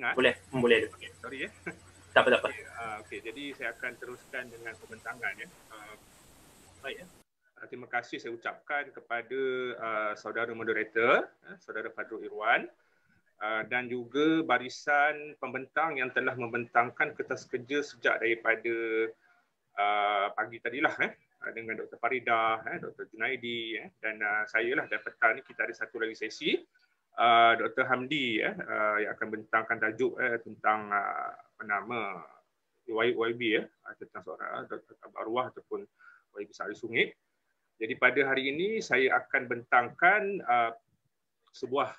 dengar? Boleh. Okay, sorry ya. Tak apa. Okay, jadi saya akan teruskan dengan pembentangan ya. Baik ya. Terima kasih saya ucapkan kepada saudara moderator, saudara Fadrul Irwan, dan juga barisan pembentang yang telah membentangkan kertas kerja sejak daripada pagi tadilah dengan Dr. Faridah, Dr. Junaidi, dan saya lah, dan petang ni kita ada satu lagi sesi Dr. Hamdi yang akan bentangkan tajuk tentang nama YB tentang seorang Dr. Arwah ataupun YB Sa'ali Sungit. Jadi pada hari ini saya akan bentangkan sebuah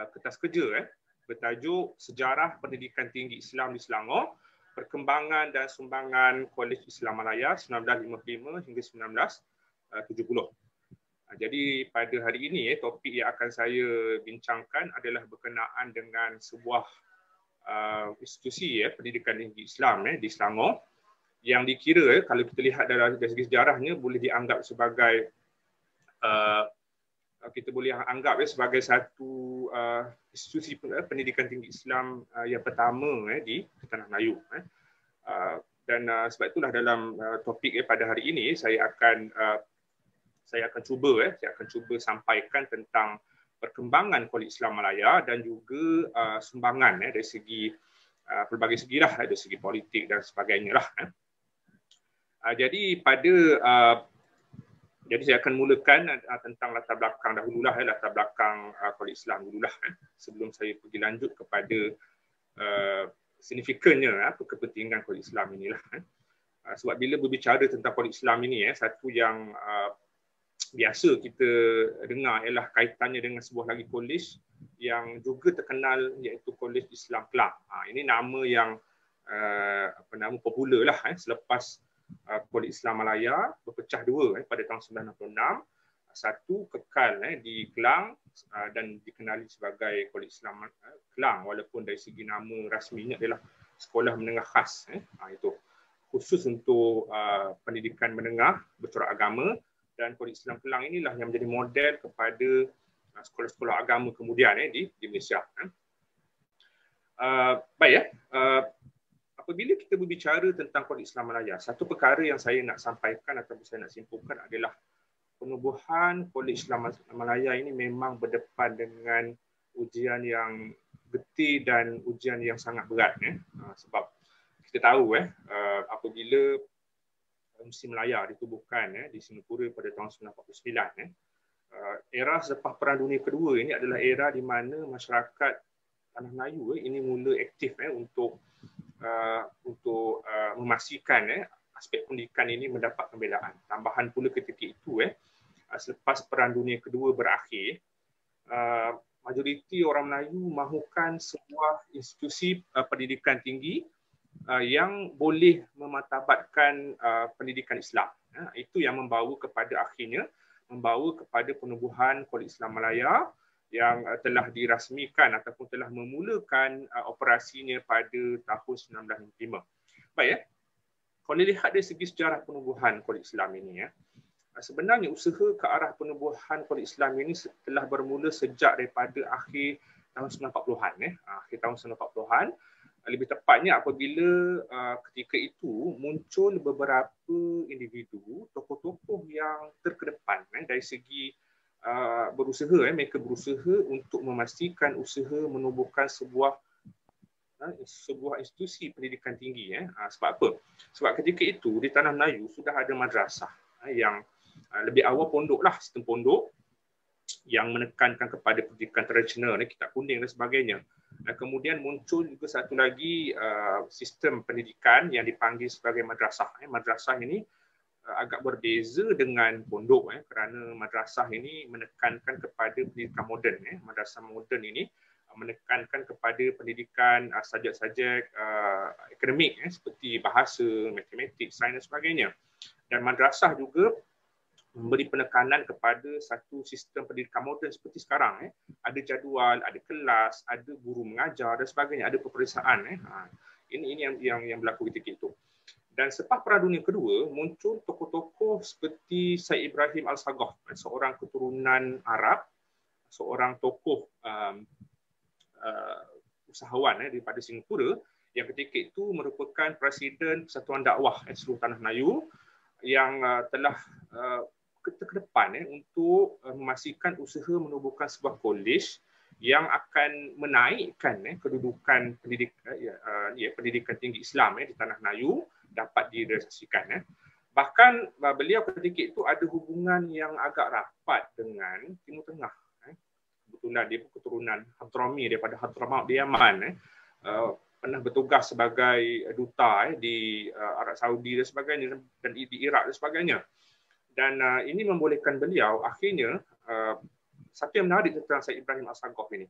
kertas kerja bertajuk Sejarah Pendidikan Tinggi Islam di Selangor, Perkembangan dan Sumbangan Kolej Islam Malaya 1955 hingga 1970. Jadi pada hari ini topik yang akan saya bincangkan adalah berkenaan dengan sebuah institusi pendidikan tinggi Islam di Selangor yang dikira kalau kita lihat dari segi sejarahnya boleh dianggap sebagai sebagai satu institusi pendidikan tinggi Islam yang pertama di Tanah Melayu. Dan sebab itulah dalam topik pada hari ini saya akan cuba sampaikan tentang perkembangan Kolej Islam Malaya dan juga sumbangan dari segi pelbagai segi lah, dari segi politik dan sebagainya lah. Jadi saya akan mulakan tentang latar belakang dahululah, latar belakang Kolej Islam dululah, sebelum saya pergi lanjut kepada signifikannya kepentingan Kolej Islam inilah. Sebab bila berbicara tentang Kolej Islam ini, satu yang biasa kita dengar ialah kaitannya dengan sebuah lagi kolej yang juga terkenal, iaitu Kolej Islam Kelang. Ini nama yang nama popular lah selepas Kolej Islam Malaya berpecah dua pada tahun 1966. Satu kekal di Kelang dan dikenali sebagai Kolej Islam Kelang, walaupun dari segi nama rasminya adalah Sekolah Menengah Khas. Itu khusus untuk pendidikan menengah bercorak agama, dan Kolej Islam Kelang inilah yang menjadi model kepada sekolah-sekolah agama kemudian di Malaysia. Apabila kita berbicara tentang Kolej Islam Malaya, satu perkara yang saya nak sampaikan atau saya nak simpulkan adalah penubuhan Kolej Islam Malaya ini memang berdepan dengan ujian yang getih dan ujian yang sangat berat. Sebab kita tahu apabila Musim Melaya ditubuhkan di Singapura pada tahun 1949, era selepas Perang Dunia Kedua ini adalah era di mana masyarakat Tanah Melayu ini mula aktif untuk memastikan aspek pendidikan ini mendapat pembelaan. Tambahan pula ketika itu selepas Perang Dunia Kedua berakhir, majoriti orang Melayu mahukan sebuah institusi pendidikan tinggi yang boleh memartabatkan pendidikan Islam. Itu yang membawa kepada penubuhan Kolej Islam Malaya yang telah dirasmikan ataupun telah memulakan operasinya pada tahun 1955. Baik, kalau lihat dari segi sejarah penubuhan Kolej Islam ini, sebenarnya usaha ke arah penubuhan Kolej Islam ini telah bermula sejak daripada akhir tahun 1940-an. Akhir tahun 1940-an. Lebih tepatnya apabila ketika itu muncul beberapa individu, tokoh-tokoh yang terkedepan dari segi mereka berusaha untuk memastikan usaha menubuhkan sebuah institusi pendidikan tinggi. Sebab apa? Sebab ketika itu di Tanah Melayu sudah ada madrasah yang lebih awal sistem pondok yang menekankan kepada pendidikan tradisional, kitab kuning dan sebagainya. Kemudian muncul juga satu lagi sistem pendidikan yang dipanggil sebagai madrasah. Madrasah ini agak berbeza dengan pondok kerana madrasah ini menekankan kepada pendidikan moden. Madrasah moden ini menekankan kepada pendidikan subjek-subjek akademik seperti bahasa, matematik, sains dan sebagainya. Dan madrasah juga memberi penekanan kepada satu sistem pendidikan moden seperti sekarang. Ada jadual, ada kelas, ada guru mengajar dan sebagainya, ada peperiksaan. Ini yang berlaku ketika itu. Dan selepas Perang Dunia Kedua, muncul tokoh-tokoh seperti Syed Ibrahim Al-Sagoh, seorang keturunan Arab, seorang tokoh usahawan daripada Singapura yang ketika itu merupakan Presiden Persatuan Dakwah seluruh Tanah Melayu yang telah ke depan untuk memastikan usaha menubuhkan sebuah kolej yang akan menaikkan kedudukan pendidikan tinggi Islam di Tanah Melayu dapat direalisasikan. Bahkan beliau ketika itu ada hubungan yang agak rapat dengan Timur Tengah. Kebetulan dia keturunan Hadrami daripada Hadramaut di Yaman. Pernah bertugas sebagai duta di Arab Saudi dan sebagainya dan di Iraq dan sebagainya. Dan ini membolehkan beliau akhirnya satu yang menarik tentang Syed Ibrahim Assagaf ini.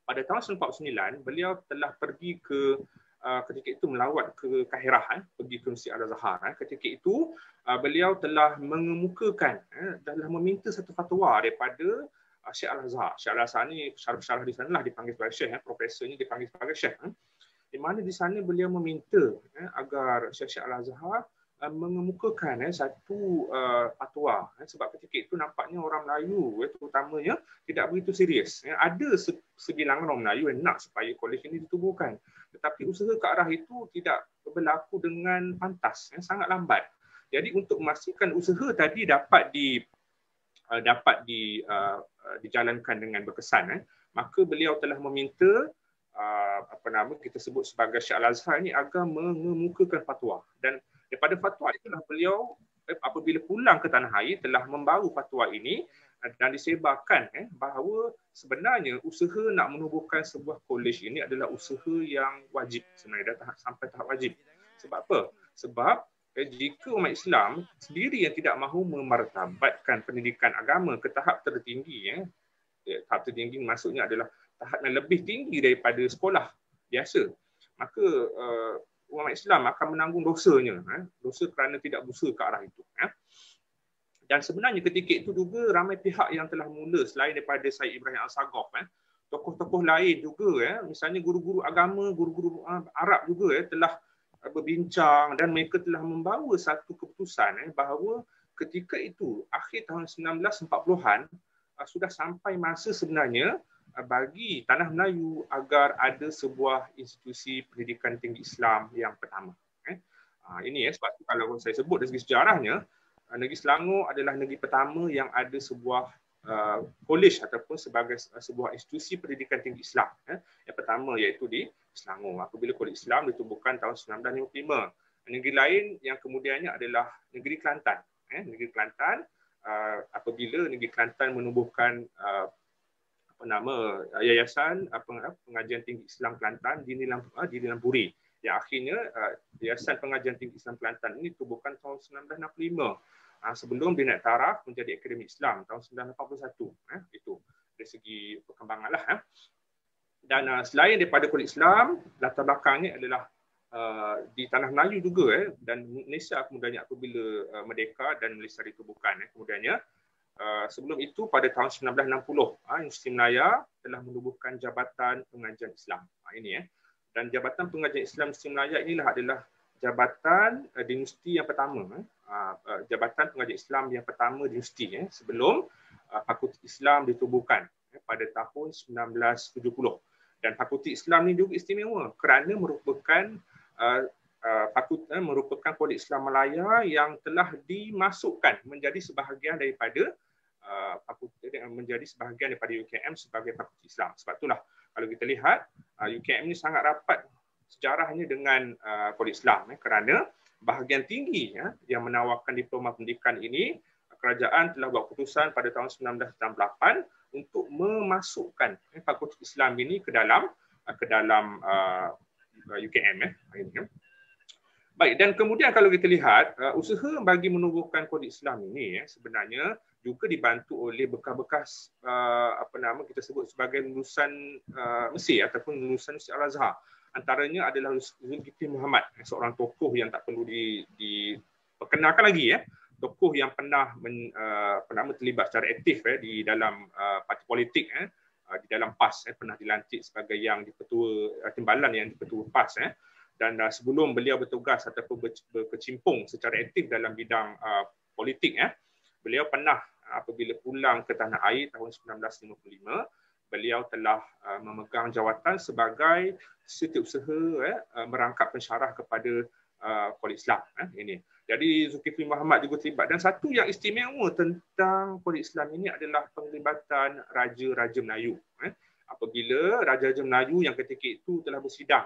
Pada tahun 1949 beliau telah pergi ke ketika itu melawat ke Kahirah, pergi ke Masjid Al-Azhar. Ketika itu beliau telah mengemukakan telah meminta satu fatwa daripada Syekh Al-Azhar. Syekh Al-Azhar ni syarah di sanalah dipanggil sebagai syekh, profesornya dipanggil sebagai syekh. Di mana di sana beliau meminta agar Syekh Al-Azhar mengemukakan satu fatwa, sebab ketika itu nampaknya orang Melayu terutamanya tidak begitu serius. Ada sebilangan orang Melayu yang nak supaya kolej ini ditubuhkan, tetapi usaha ke arah itu tidak berlaku dengan pantas, sangat lambat. Jadi untuk memastikan usaha tadi dapat dijalankan dengan berkesan, maka beliau telah meminta kita sebut sebagai Syekh Al-Azhar ini agar mengemukakan fatwa. Dan daripada fatwa itulah beliau apabila pulang ke tanah air telah membawa fatwa ini dan disebarkan bahawa sebenarnya usaha nak menubuhkan sebuah kolej ini adalah usaha yang wajib sebenarnya, sampai tahap wajib. Sebab apa? Sebab jika umat Islam sendiri yang tidak mahu memartabatkan pendidikan agama ke tahap tertinggi, tahap tertinggi maksudnya adalah tahap yang lebih tinggi daripada sekolah biasa, maka umat Islam akan menanggung dosanya, dosa kerana tidak berusaha ke arah itu. Dan sebenarnya ketika itu juga ramai pihak yang telah mula selain daripada Syed Ibrahim Assagaf, tokoh-tokoh lain juga, misalnya guru-guru agama, guru-guru Arab juga telah berbincang dan mereka telah membawa satu keputusan bahawa ketika itu akhir tahun 1940-an sudah sampai masa sebenarnya bagi Tanah Melayu agar ada sebuah institusi pendidikan tinggi Islam yang pertama. Ini sebab itu kalau saya sebut dari segi sejarahnya, negeri Selangor adalah negeri pertama yang ada sebuah kolej ataupun sebagai sebuah institusi pendidikan tinggi Islam. Yang pertama iaitu di Selangor. Apabila kolej Islam ditubuhkan tahun 1955. Negeri lain yang kemudiannya adalah negeri Kelantan. Negeri Kelantan apabila negeri Kelantan menubuhkan Yayasan Pengajian Tinggi Islam Kelantan di Nilampuri. Yang akhirnya Yayasan Pengajian Tinggi Islam Kelantan ini ditubuhkan tahun 1965. Sebelum dia naik taraf menjadi Akademi Islam tahun 1981. Itu dari segi perkembangan lah. Dan selain daripada kolej Islam, latar belakangnya adalah di Tanah Melayu juga dan Malaysia kemudiannya apabila merdeka dan Malaysia ditubuhkan kemudiannya. Sebelum itu pada tahun 1960 Universiti Melaya telah menubuhkan Jabatan Pengajian Islam. Ini dan Jabatan Pengajian Islam Universiti Melaya inilah adalah jabatan di universiti yang pertama, Jabatan Pengajian Islam yang pertama di universiti sebelum Fakulti Islam ditubuhkan pada tahun 1970. Dan Fakulti Islam ini juga istimewa kerana merupakan merupakan kolej Islam Malaya yang telah dimasukkan menjadi sebahagian daripada menjadi sebahagian daripada UKM sebagai Fakulti Islam. Sebab itulah kalau kita lihat UKM ini sangat rapat sejarahnya dengan kolej Islam kerana bahagian tinggi yang menawarkan diploma pendidikan ini, kerajaan telah buat keputusan pada tahun 1968 untuk memasukkan Fakulti Islam ini ke dalam UKM. Baik, dan kemudian kalau kita lihat usaha bagi menubuhkan kolej Islam ini sebenarnya juga dibantu oleh bekas-bekas kita sebut sebagai lulusan Mesir ataupun lulusan Masjid Al-Azhar. Antaranya adalah Zulkifli Muhammad, seorang tokoh yang tak perlu diperkenalkan lagi, tokoh yang pernah terlibat secara aktif di dalam parti politik, di dalam PAS, pernah dilantik sebagai yang di-Ketua Timbalan yang di-Ketua PAS, dan sebelum beliau bertugas ataupun berkecimpung secara aktif dalam bidang politik, beliau pernah apabila pulang ke tanah air tahun 1955, beliau telah memegang jawatan sebagai setiausaha merangkap pensyarah kepada Polis Islam ini. Jadi Zulkifli Mohamed juga terlibat. Dan satu yang istimewa tentang Polis Islam ini adalah penglibatan Raja-Raja Melayu. Apabila Raja-Raja Melayu yang ketika itu telah bersidang,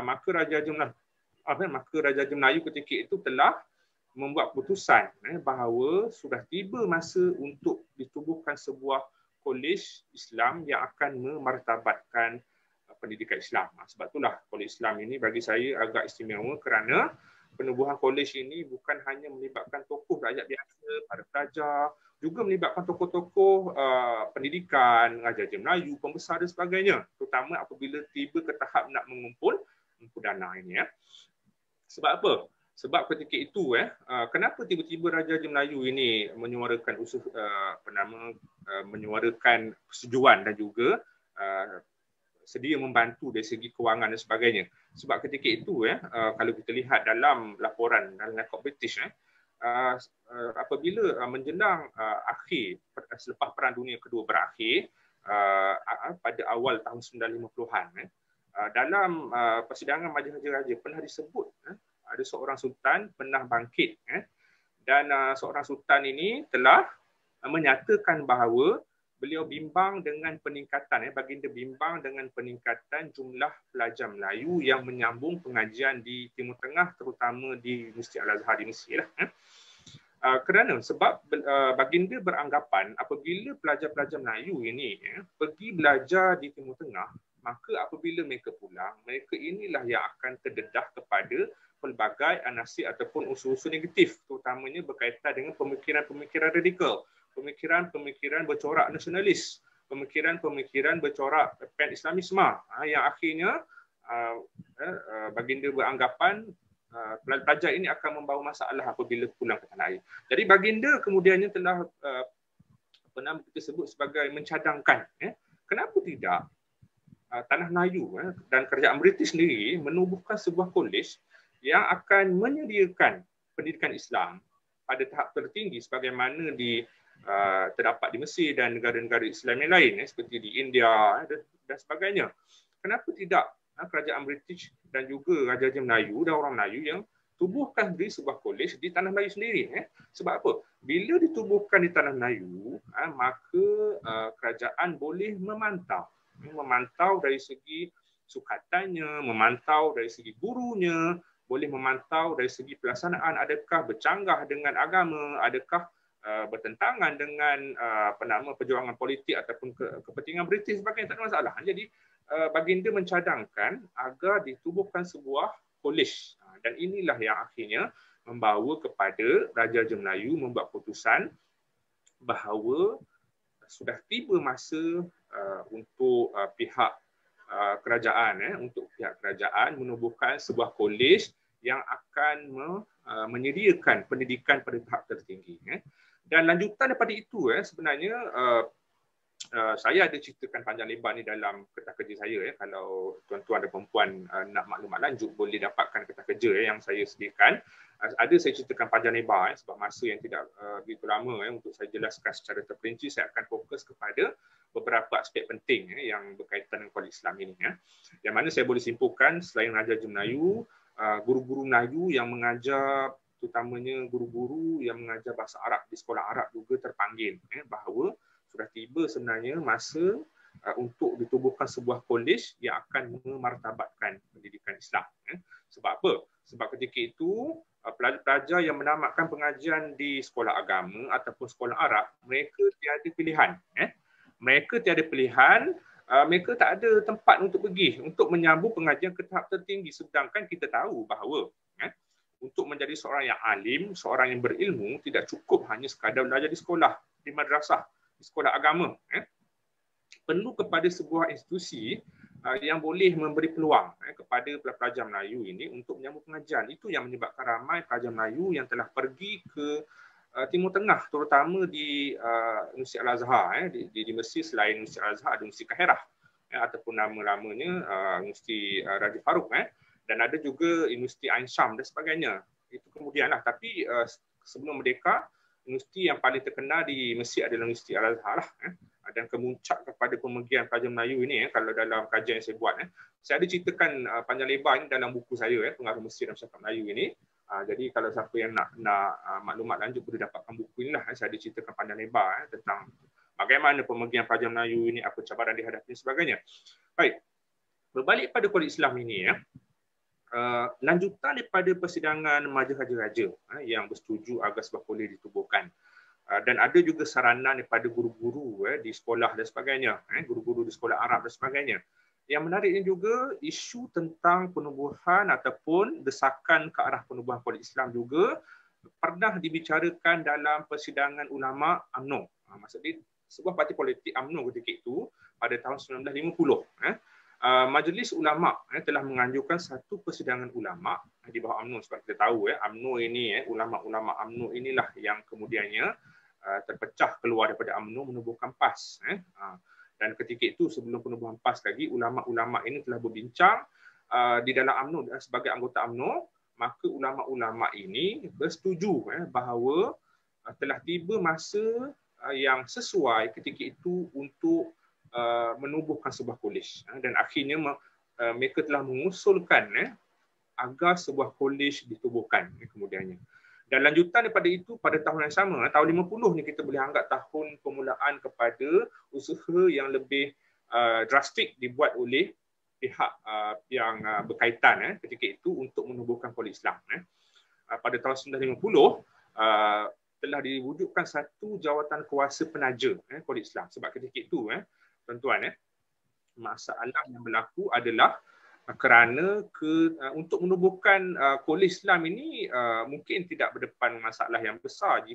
maka Raja-Raja Melayu ketika itu telah membuat keputusan bahawa sudah tiba masa untuk ditubuhkan sebuah kolej Islam yang akan memartabatkan pendidikan Islam. Sebab itulah kolej Islam ini bagi saya agak istimewa kerana penubuhan kolej ini bukan hanya melibatkan tokoh rakyat biasa, para pelajar, juga melibatkan tokoh-tokoh pendidikan, Raja-Raja Melayu, pembesar dan sebagainya. Terutama apabila tiba ke tahap nak mengumpul dana ini. Sebab apa? Sebab ketika itu kenapa tiba-tiba Raja-Raja Melayu ini menyuarakan menyuarakan persetujuan dan juga sedia membantu dari segi kewangan dan sebagainya. Sebab ketika itu kalau kita lihat dalam laporan dalam rekod British apabila menjelang akhir selepas Perang Dunia Kedua berakhir pada awal tahun 1950-an dalam persidangan Majlis Raja-Raja pernah disebut ada seorang sultan pernah bangkit dan seorang sultan ini telah menyatakan bahawa beliau bimbang dengan peningkatan baginda bimbang dengan peningkatan jumlah pelajar Melayu yang menyambung pengajian di Timur Tengah terutama di Masjid Al-Azhar di Mesir kerana sebab baginda beranggapan apabila pelajar-pelajar Melayu ini pergi belajar di Timur Tengah maka apabila mereka pulang mereka inilah yang akan terdedah kepada pelbagai anasir ataupun unsur-unsur negatif terutamanya berkaitan dengan pemikiran-pemikiran radikal, pemikiran-pemikiran bercorak nasionalis, pemikiran-pemikiran bercorak pan-Islamisme yang akhirnya baginda beranggapan pelajar ini akan membawa masalah apabila pulang ke tanah air. Jadi baginda kemudiannya telah kita sebut sebagai mencadangkan kenapa tidak tanah Melayu dan kerajaan British sendiri menubuhkan sebuah kolej yang akan menyediakan pendidikan Islam pada tahap tertinggi sebagaimana terdapat di Mesir dan negara-negara Islam yang lain seperti di India dan sebagainya. Kenapa tidak kerajaan British dan juga Raja-Raja Melayu dan orang Melayu yang tubuhkan sendiri sebuah kolej di tanah Melayu sendiri? Sebab apa? Bila ditubuhkan di tanah Melayu, maka kerajaan boleh memantau dari segi sukatannya, memantau dari segi gurunya, boleh memantau dari segi pelaksanaan adakah bercanggah dengan agama, adakah bertentangan dengan perjuangan politik ataupun kepentingan British sebagainya, tak ada masalah. Jadi baginda mencadangkan agar ditubuhkan sebuah kolej dan inilah yang akhirnya membawa kepada Raja-Raja Melayu membuat keputusan bahawa sudah tiba masa untuk pihak kerajaan menubuhkan sebuah kolej yang akan menyediakan pendidikan pada tahap tertinggi. Dan lanjutan daripada itu sebenarnya saya ada ceritakan panjang lebar ni dalam kertas kerja saya. Kalau tuan-tuan dan perempuan nak maklumat lanjut boleh dapatkan kertas kerja yang saya sediakan. Ada saya ceritakan panjang lebar sebab masa yang tidak begitu lama untuk saya jelaskan secara terperinci. Saya akan fokus kepada beberapa aspek penting yang berkaitan dengan kolej Islam ini. Yang mana saya boleh simpulkan selain Raja-Raja Melayu, guru-guru Melayu yang mengajar, terutamanya guru-guru yang mengajar bahasa Arab di sekolah Arab juga terpanggil bahawa sudah tiba sebenarnya masa untuk ditubuhkan sebuah kolej yang akan memartabatkan pendidikan Islam. Sebab apa? Sebab ketika itu pelajar-pelajar yang menamatkan pengajian di sekolah agama ataupun sekolah Arab, mereka tiada pilihan. Mereka tiada pilihan, mereka tak ada tempat untuk pergi untuk menyambung pengajian ke tahap tertinggi. Sedangkan kita tahu bahawa untuk menjadi seorang yang alim, seorang yang berilmu, tidak cukup hanya sekadar belajar di sekolah, di madrasah, di sekolah agama. Perlu kepada sebuah institusi yang boleh memberi peluang kepada pelajar Melayu ini untuk menyambung pengajian. Itu yang menyebabkan ramai pelajar Melayu yang telah pergi ke Timur Tengah, terutama di Universiti Al-Azhar. Di Mesir selain Universiti Al-Azhar ada Universiti Kahirah ataupun nama-lamanya Universiti Raja Farouk, dan ada juga Universiti Ain Sham dan sebagainya. Itu kemudianlah. Tapi sebelum merdeka, universiti yang paling terkenal di Mesir adalah Universiti Al-Azhar lah. dan kemuncak kepada pemergian pelajar Melayu ini, kalau dalam kajian yang saya buat, saya ada ceritakan panjang lebar ini dalam buku saya, Pengaruh Mesir dalam Masyarakat Melayu ini. Jadi kalau siapa yang nak maklumat lanjut boleh dapatkan buku inilah. Saya ada ceritakan panjang lebar tentang bagaimana pemergian pelajar Melayu ini, apa cabaran dihadapi dan sebagainya. Baik, berbalik pada Kuala Islam ini, lanjutan daripada persidangan Majlis Raja-Raja yang bersetuju agar sebuah kolej ditubuhkan. Dan ada juga saranan daripada guru-guru di sekolah dan sebagainya, guru-guru di sekolah Arab dan sebagainya. Yang menariknya juga isu tentang penubuhan ataupun desakan ke arah penubuhan Kolej Islam juga pernah dibicarakan dalam persidangan ulama UMNO. Maksudnya sebuah parti politik UMNO ketika itu pada tahun 1950. Majlis Ulama telah menganjurkan satu persidangan ulama di bawah UMNO. Sebab kita tahu UMNO ini, ulama-ulama UMNO inilah yang kemudiannya terpecah keluar daripada UMNO menubuhkan PAS. Dan ketika itu sebelum penubuhan PAS lagi, ulama-ulama ini telah berbincang di dalam UMNO sebagai anggota UMNO, maka ulama-ulama ini bersetuju bahawa telah tiba masa yang sesuai ketika itu untuk menubuhkan sebuah kolej. Dan akhirnya mereka telah mengusulkan agar sebuah kolej ditubuhkan kemudiannya. Dan lanjutan daripada itu pada tahun yang sama, tahun 50 ni kita boleh anggap tahun permulaan kepada usaha yang lebih drastik dibuat oleh pihak yang berkaitan ketika itu untuk menubuhkan Kolej Islam. Pada tahun 1950 telah diwujudkan satu jawatan kuasa penaja Kolej Islam. Sebab ketika itu tuan-tuan, masalah yang berlaku adalah kerana untuk menubuhkan Kolej Islam ini mungkin tidak berdepan masalah yang besar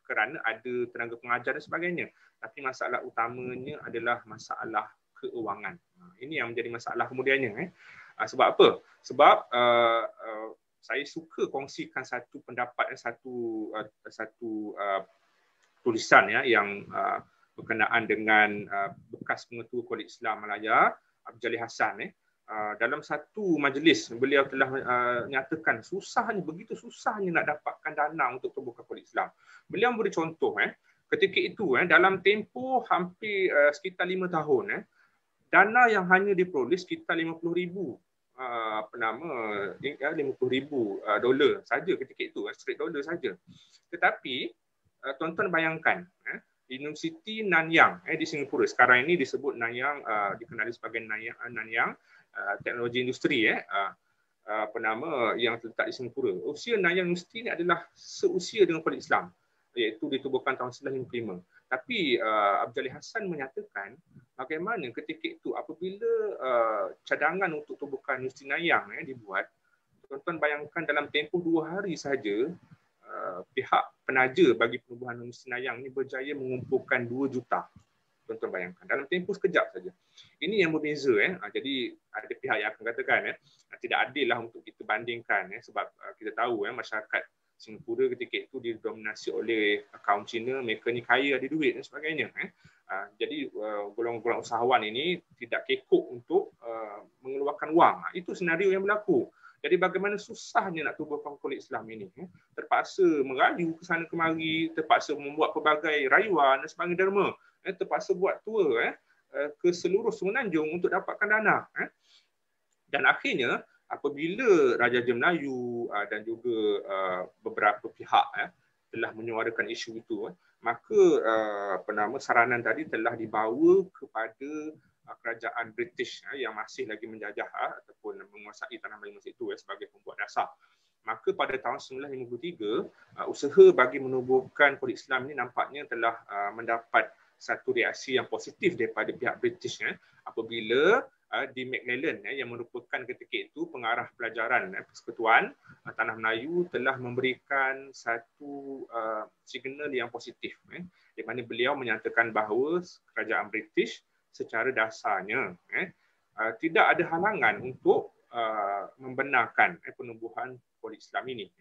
kerana ada tenaga pengajar dan sebagainya. Tapi masalah utamanya adalah masalah keuangan. Ini yang menjadi masalah kemudiannya. Sebab apa? Sebab saya suka kongsikan satu pendapat, satu tulisan yang berkenaan dengan bekas pengetua Kolej Islam Malaya, Abdul Jalil Hassan. Dalam satu majlis beliau telah nyatakan begitu susahnya nak dapatkan dana untuk tubuhkan Kolej Islam. Beliau memberi contoh ketika itu dalam tempoh hampir sekitar 5 tahun dana yang hanya diperoleh sekitar 50,000 $50,000 saja ketika itu, straight dollar saja. Tetapi tuan-tuan bayangkan Universiti Nanyang di Singapura, sekarang ini disebut Nanyang, dikenali sebagai Nanyang Teknologi Industri yang terletak di Singapura. Usia Nanyang Universiti ini adalah seusia dengan Kolej Islam, iaitu ditubuhkan tahun 1955. Tapi Abdul Jalil Hassan menyatakan bagaimana ketika itu apabila cadangan untuk tubuhkan Universiti Nanyang dibuat, tuan-tuan bayangkan dalam tempoh 2 hari saja pihak penaja bagi penubuhan Universiti Nanyang ini berjaya mengumpulkan 2 juta. Tuan-tuan bayangkan dalam tempoh sekejap saja. Ini yang berbeza. Jadi ada pihak yang akan katakan tidak adil lah untuk kita bandingkan sebab kita tahu masyarakat Singapura ketika itu didominasi oleh kaum Cina, mereka ni kaya, ada duit dan sebagainya. Jadi golongan-golongan usahawan ini tidak kekok untuk mengeluarkan wang. Itu senario yang berlaku. Jadi bagaimana susahnya nak tubuhkan Kolej Islam ini. Terpaksa merayu ke sana kemari, terpaksa membuat pelbagai rayuan dan sebagainya derma. Terpaksa buat tour ke seluruh Semenanjung untuk dapatkan dana. Dan akhirnya apabila Raja-Raja Melayu dan juga beberapa pihak telah menyuarakan isu itu, maka saranan tadi telah dibawa kepada kerajaan British yang masih lagi menjajah ataupun menguasai tanah Melayu masa itu sebagai pembuat dasar. Maka pada tahun 1953, usaha bagi menubuhkan Kolej Islam ini nampaknya telah mendapat satu reaksi yang positif daripada pihak British apabila di McLellan yang merupakan ketika itu pengarah pelajaran Persekutuan Tanah Melayu telah memberikan satu signal yang positif di mana beliau menyatakan bahawa kerajaan British secara dasarnya tidak ada halangan untuk membenarkan penubuhan Kolej Islam ini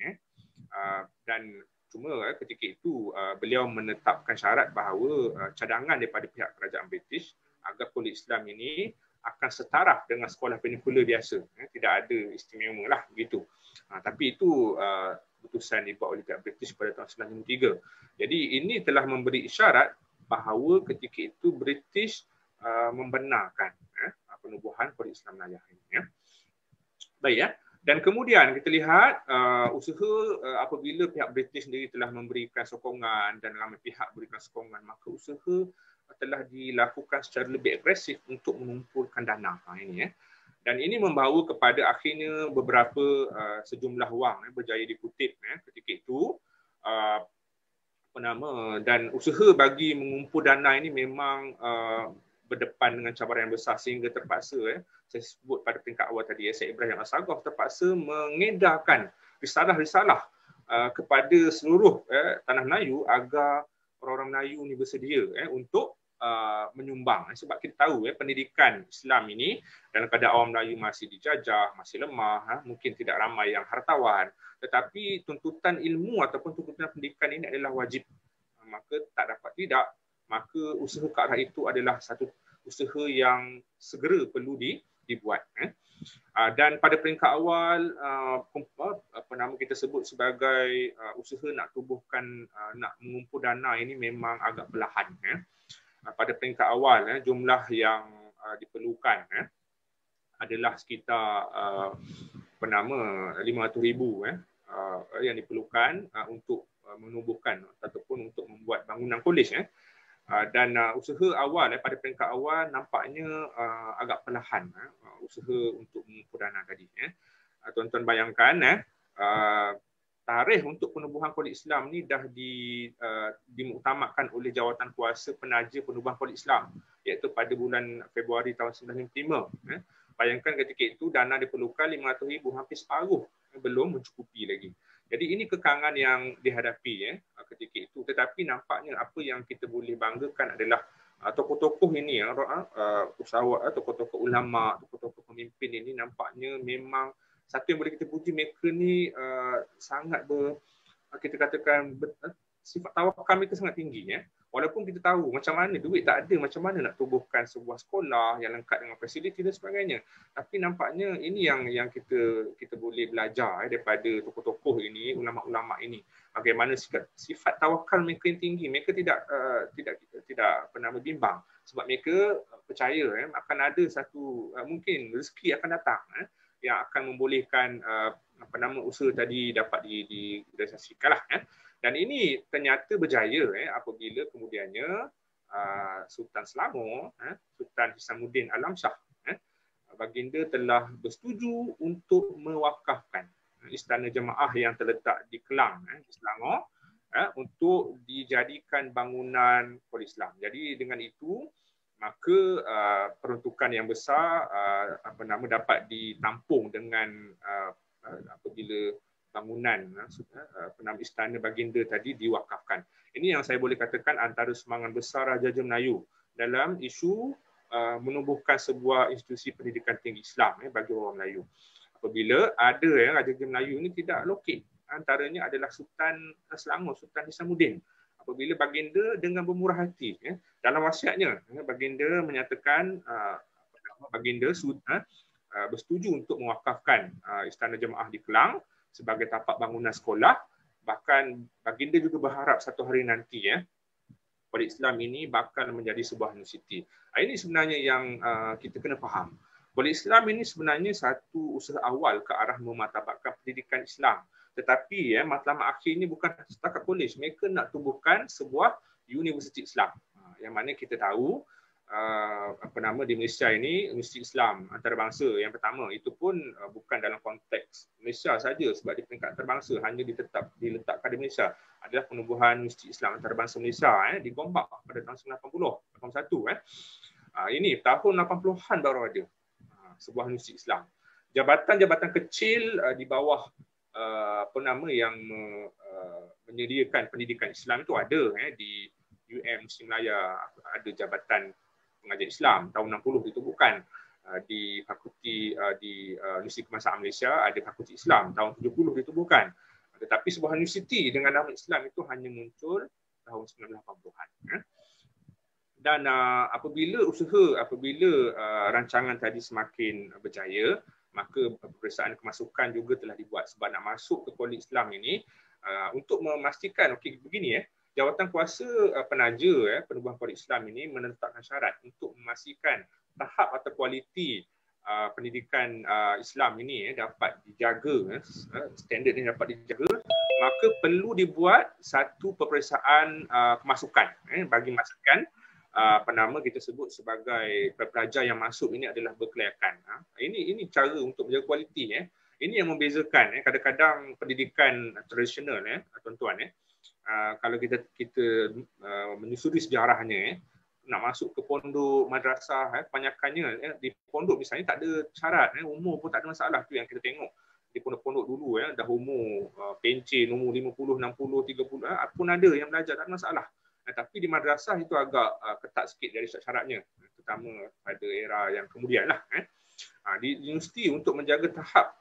dan cuma ketika itu beliau menetapkan syarat bahawa cadangan daripada pihak kerajaan British agar Kolej Islam ini akan setaraf dengan sekolah penikular biasa. Tidak ada istimewa lah begitu. Tapi itu keputusan dibuat oleh pihak British pada tahun 1993. Jadi ini telah memberi isyarat bahawa ketika itu British membenarkan penubuhan Polis Islam Malaya ini. Ya. Baik ya. Dan kemudian kita lihat usaha apabila pihak British sendiri telah memberikan sokongan dan ramai pihak berikan sokongan, maka usaha telah dilakukan secara lebih agresif untuk mengumpulkan dana ini ya. Dan ini membawa kepada akhirnya beberapa sejumlah wang berjaya dikutip ketika itu. Dan usaha bagi mengumpul dana ini memang berdepan dengan cabaran yang besar sehingga terpaksa saya sebut pada peringkat awal tadi Syed Ibrahim Assagaf terpaksa mengedarkan risalah-risalah kepada seluruh tanah Melayu agar orang-orang Melayu ini bersedia untuk menyumbang sebab kita tahu pendidikan Islam ini dalam keadaan awam Melayu masih dijajah, masih lemah, mungkin tidak ramai yang hartawan, tetapi tuntutan ilmu ataupun tuntutan pendidikan ini adalah wajib, maka tak dapat tidak, maka usaha ke arah itu adalah satu usaha yang segera perlu dibuat. Dan pada peringkat awal kita sebut sebagai usaha nak tubuhkan, nak mengumpul dana ini memang agak perlahan. Pada peringkat awal jumlah yang diperlukan adalah sekitar 500,000 yang diperlukan untuk menubuhkan ataupun untuk membuat bangunan kolej. Dan usaha awal pada peringkat awal nampaknya agak perlahan usaha untuk mengumpul dana tadi. Tuan-tuan bayangkan tarikh untuk penubuhan Kolej Islam ni dah dimuktamadkan oleh jawatan kuasa penaja penubuhan Kolej Islam iaitu pada bulan Februari tahun 1955. Bayangkan ketika itu dana diperlukan 500,000, hampir separuh belum mencukupi lagi. Jadi ini kekangan yang dihadapi ketika itu. Tetapi nampaknya apa yang kita boleh banggakan adalah tokoh-tokoh ini, usahawan, tokoh-tokoh ulama, tokoh-tokoh pemimpin ini nampaknya memang satu yang boleh kita puji, mereka ni sangat kita katakan sifat tawakal mereka sangat tinggi. Walaupun kita tahu macam mana duit tak ada, macam mana nak tubuhkan sebuah sekolah yang lengkap dengan fasiliti dan sebagainya. Tapi nampaknya ini yang kita boleh belajar daripada tokoh-tokoh ini, ulama-ulama ini. Bagaimana sifat tawakal mereka yang tinggi. Mereka tidak pernah bimbang sebab mereka percaya akan ada satu mungkin rezeki akan datang yang akan membolehkan usaha tadi dapat direalisasikan. Dan ini ternyata berjaya apabila kemudiannya Sultan Selangor, Sultan Hisamuddin Alam Shah, baginda telah bersetuju untuk mewakafkan istana jemaah yang terletak di Kelang, di Selangor, untuk dijadikan bangunan Kolej Islam. Jadi dengan itu maka peruntukan yang besar dapat ditampung dengan apabila bangunan istana baginda tadi diwakafkan. Ini yang saya boleh katakan antara semangat besar Raja-Raja Melayu dalam isu menubuhkan sebuah institusi pendidikan tinggi Islam bagi orang Melayu. Apabila ada Raja-Raja Melayu ini tidak lokek, antaranya adalah Sultan Selangor, Sultan Hisamuddin. Apabila baginda dengan bermurah hati dalam wasiatnya, baginda menyatakan baginda bersetuju untuk mewakafkan istana jemaah di Kelang sebagai tapak bangunan sekolah. Bahkan baginda juga berharap satu hari nanti Kolej Islam ini bakal menjadi sebuah universiti. Ini sebenarnya yang kita kena faham. Kolej Islam ini sebenarnya satu usaha awal ke arah memartabatkan pendidikan Islam. Tetapi matlamat akhirnya bukan setakat kolej, mereka nak tubuhkan sebuah universiti Islam. Yang mana kita tahu di Malaysia ini universiti Islam antarabangsa yang pertama itu pun bukan dalam konteks Malaysia saja sebab di peringkat antarabangsa hanya diletakkan di Malaysia adalah penubuhan universiti Islam antarabangsa Malaysia di Gombak pada tahun 81. Ini tahun 80-an baru ada sebuah universiti Islam. Jabatan-jabatan kecil di bawah yang menyediakan pendidikan Islam itu ada di UM Muslim Malaya, ada jabatan pengajar Islam tahun 60 ditubuhkan. Di fakulti di Universiti Kebangsaan Malaysia ada fakulti Islam tahun 70 ditubuhkan. Tetapi sebuah universiti dengan nama Islam itu hanya muncul tahun 1980-an. Dan apabila rancangan tadi semakin berjaya, maka peperiksaan kemasukan juga telah dibuat sebab nak masuk ke Kolej Islam ini untuk memastikan begini jawatan kuasa penaja penubuhan Polis Islam ini menetapkan syarat untuk memastikan tahap atau kualiti pendidikan Islam ini dapat dijaga, standard ini dapat dijaga, maka perlu dibuat satu peperiksaan kemasukan bagi memastikan kita sebut sebagai pelajar yang masuk ini adalah berkelayakan. Ini cara untuk menjaga kualiti. Ini yang membezakan kadang-kadang pendidikan tradisional tuan-tuan kalau kita menyusuri sejarahnya nak masuk ke pondok madrasah kebanyakannya di pondok misalnya tak ada syarat umur pun tak ada masalah. Tu yang kita tengok di pondok-pondok dulu dah umur pencen umur 50 60 30 pun ada yang belajar, tak ada masalah. Tapi di madrasah itu agak ketat sikit dari syaratnya, terutama pada era yang kemudian lah. Di universiti untuk menjaga tahap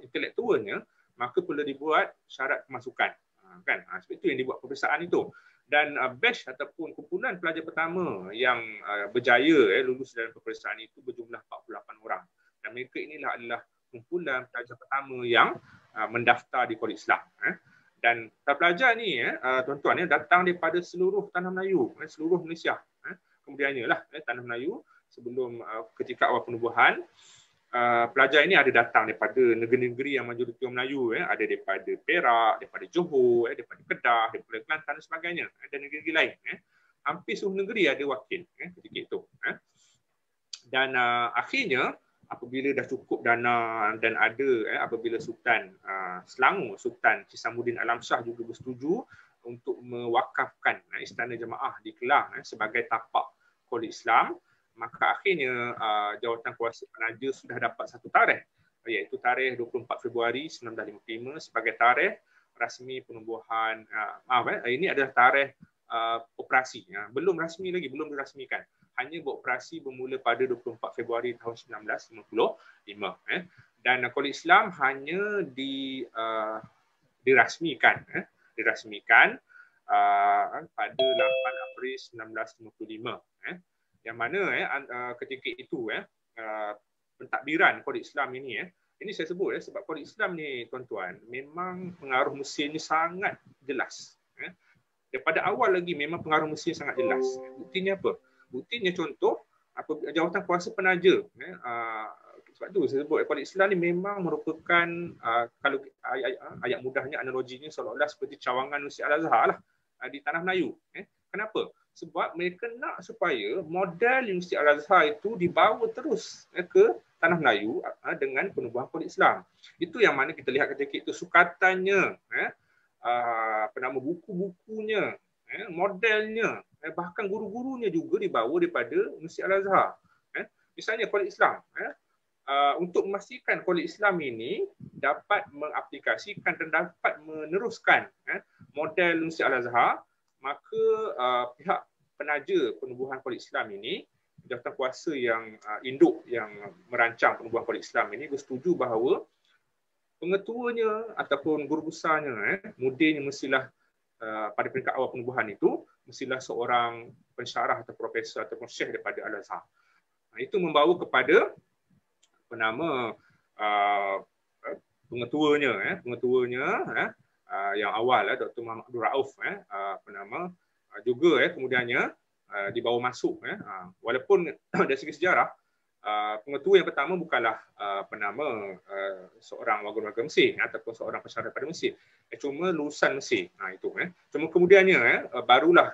intelektualnya maka perlu dibuat syarat kemasukan. Sebab itu yang dibuat peperiksaan itu. Dan batch ataupun kumpulan pelajar pertama yang berjaya lulus dalam peperiksaan itu berjumlah 48 orang. Dan mereka inilah adalah kumpulan pelajar pertama yang mendaftar di Polis Islam. Dan pelajar ni tuan-tuan datang daripada seluruh tanah Melayu, seluruh Malaysia. Kemudiannya lah tanah Melayu sebelum ketika awal penubuhan, pelajar ini ada datang daripada negeri-negeri yang majoriti orang Melayu, ada daripada Perak, daripada Johor, daripada Kedah, daripada Kelantan dan sebagainya, dan negeri-negeri lain. Hampir seluruh negeri ada wakil ketika itu. Dan akhirnya apabila dah cukup dana dan ada apabila Sultan Selangor, Sultan Hisamuddin Alam Shah juga bersetuju untuk mewakafkan Istana Jemaah di Kelang sebagai tapak Polis Islam, maka akhirnya jawatan kuasa penaja sudah dapat satu tarikh, iaitu tarikh 24 Februari 1955 sebagai tarikh rasmi penubuhan. Ini adalah tarikh operasi, belum rasmi lagi, belum dirasmikan. Hanya beroperasi bermula pada 24 Februari tahun 1955. Dan Polis Islam hanya dirasmikan pada 8 April 1955. Yang mana ketika itu pentadbiran Polis Islam ini saya sebut sebab Polis Islam ni tuan-tuan memang pengaruh Mesir ni sangat jelas. Daripada awal lagi memang pengaruh Mesir sangat jelas. Buktinya apa? Buktinya contoh jawatan kuasa penaja. Sebab tu saya sebut Polis Islam ni memang merupakan kalau ayat mudahnya analoginya seolah-olah seperti cawangan Universiti Al-Azhar lah di tanah Melayu. Kenapa? Sebab mereka nak supaya model Universiti Al-Azhar itu dibawa terus ke tanah Melayu dengan penubuhan Polis Islam. Itu yang mana kita lihat ketika itu sukatannya, buku-bukunya, modelnya, bahkan guru-gurunya juga dibawa daripada Universiti Al-Azhar. Misalnya Polis Islam, untuk memastikan Polis Islam ini dapat mengaplikasikan dan dapat meneruskan model Universiti Al-Azhar, maka pihak penaja penubuhan Polis Islam ini, jawatan kuasa yang induk yang merancang penubuhan Polis Islam ini bersetuju bahawa pengetuanya ataupun guru besarnya, mudirnya mestilah pada peringkat awal penubuhan itu, mestilah seorang pensyarah atau profesor ataupun syekh daripada Al-Azhar. Itu membawa kepada pengetuanya yang awal Dr. Muhammad Abdul Rauf juga kemudiannya dibawa masuk. Walaupun dari segi sejarah pengetua yang pertama bukanlah seorang warga Mesir ataupun seorang pensyarah daripada Mesir, cuma lulusan Mesir. Cuma kemudiannya barulah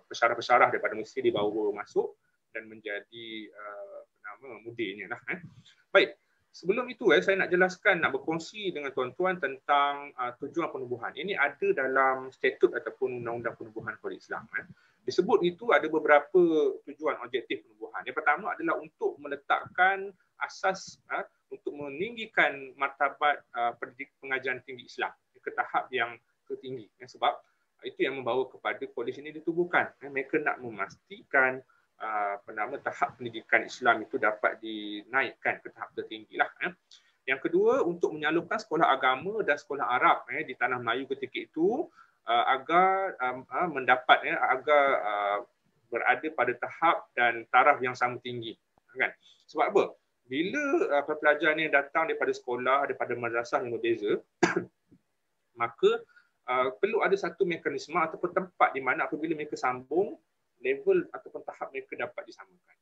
pensyarah-pensyarah daripada Mesir dibawa masuk dan menjadi mudirnya lah. Baik. Sebelum itu saya nak jelaskan, nak berkongsi dengan tuan-tuan tentang tujuan penubuhan. Ini ada dalam statut ataupun undang-undang penubuhan Polis Islam. Disebut itu ada beberapa tujuan objektif penubuhan. Yang pertama adalah untuk meletakkan asas untuk meninggikan martabat pendidik pengajaran tinggi Islam ke tahap yang tertinggi. Sebab itu yang membawa kepada polis ini ditubuhkan. Mereka nak memastikan tahap pendidikan Islam itu dapat dinaikkan ke tahap tertinggi lah. Yang kedua, untuk menyalurkan sekolah agama dan sekolah Arab di tanah Melayu ketika itu agar berada pada tahap dan taraf yang sama tinggi. Sebab apa? Bila pelajar ni datang daripada sekolah, daripada madrasah yang berbeza, maka perlu ada satu mekanisme ataupun tempat di mana apabila mereka sambung, level ataupun tahap mereka dapat disamakan.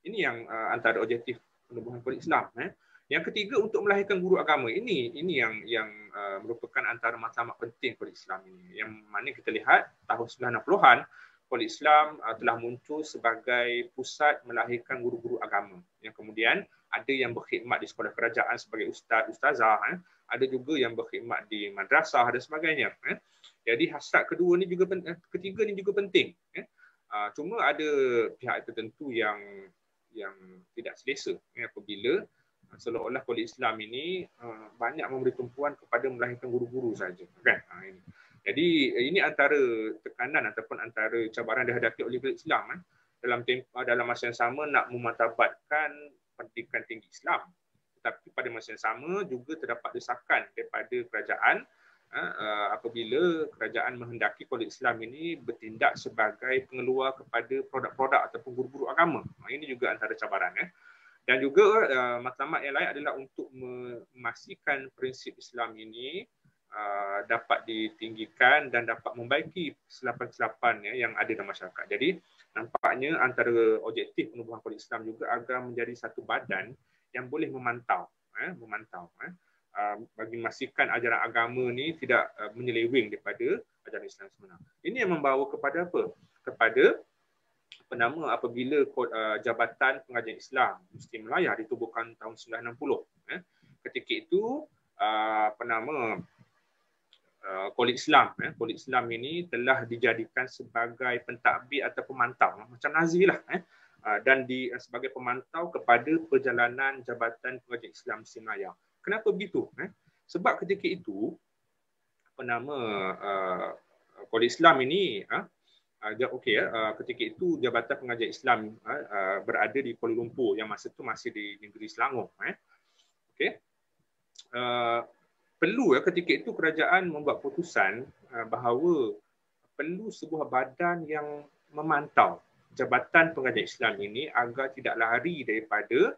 Ini yang antara objektif penubuhan Polis Islam. Yang ketiga, untuk melahirkan guru agama. Ini yang merupakan antara matlamat penting Polis Islam ini. Yang mana kita lihat tahun 90-an Polis Islam telah muncul sebagai pusat melahirkan guru-guru agama. Yang kemudian ada yang berkhidmat di sekolah kerajaan sebagai ustazah, ada juga yang berkhidmat di madrasah dan sebagainya. Jadi hasrat ketiga ni juga penting. Cuma ada pihak tertentu yang tidak selesa apabila seolah-olah Polis Islam ini banyak memberi tumpuan kepada melahirkan guru-guru saja. Kan? Jadi ini antara tekanan ataupun antara cabaran dihadapi oleh Polis Islam dalam masa yang sama nak memartabatkan pendidikan tinggi Islam. Tetapi pada masa yang sama juga terdapat desakan daripada kerajaan apabila kerajaan menghendaki Polis Islam ini bertindak sebagai pengeluar kepada produk-produk ataupun guru-guru agama. Ini juga antara cabaran. Dan juga matlamat yang lain adalah untuk memastikan prinsip Islam ini dapat ditinggikan dan dapat membaiki kesilapan-kesilapan yang ada dalam masyarakat. Jadi nampaknya antara objektif penubuhan Polis Islam juga agar menjadi satu badan yang boleh memantau bagi memastikan ajaran agama ni tidak menyeleweng daripada ajaran Islam sebenar. Ini yang membawa kepada apa? Kepada apabila Jabatan Pengajian Islam Muslim Melaya ditubuhkan tahun 1960. Ketika itu Polis Islam ini telah dijadikan sebagai pentadbir atau pemantau macam Nazi lah, dan sebagai pemantau kepada perjalanan Jabatan Pengajian Islam Muslim Melaya. Kenapa begitu? Sebab ketika itu Polis Islam ini ketika itu Jabatan Pengajian Islam berada di Kuala Lumpur yang masa itu masih di negeri Selangor. Perlu ketika itu kerajaan membuat putusan bahawa perlu sebuah badan yang memantau Jabatan Pengajian Islam ini agar tidak lari daripada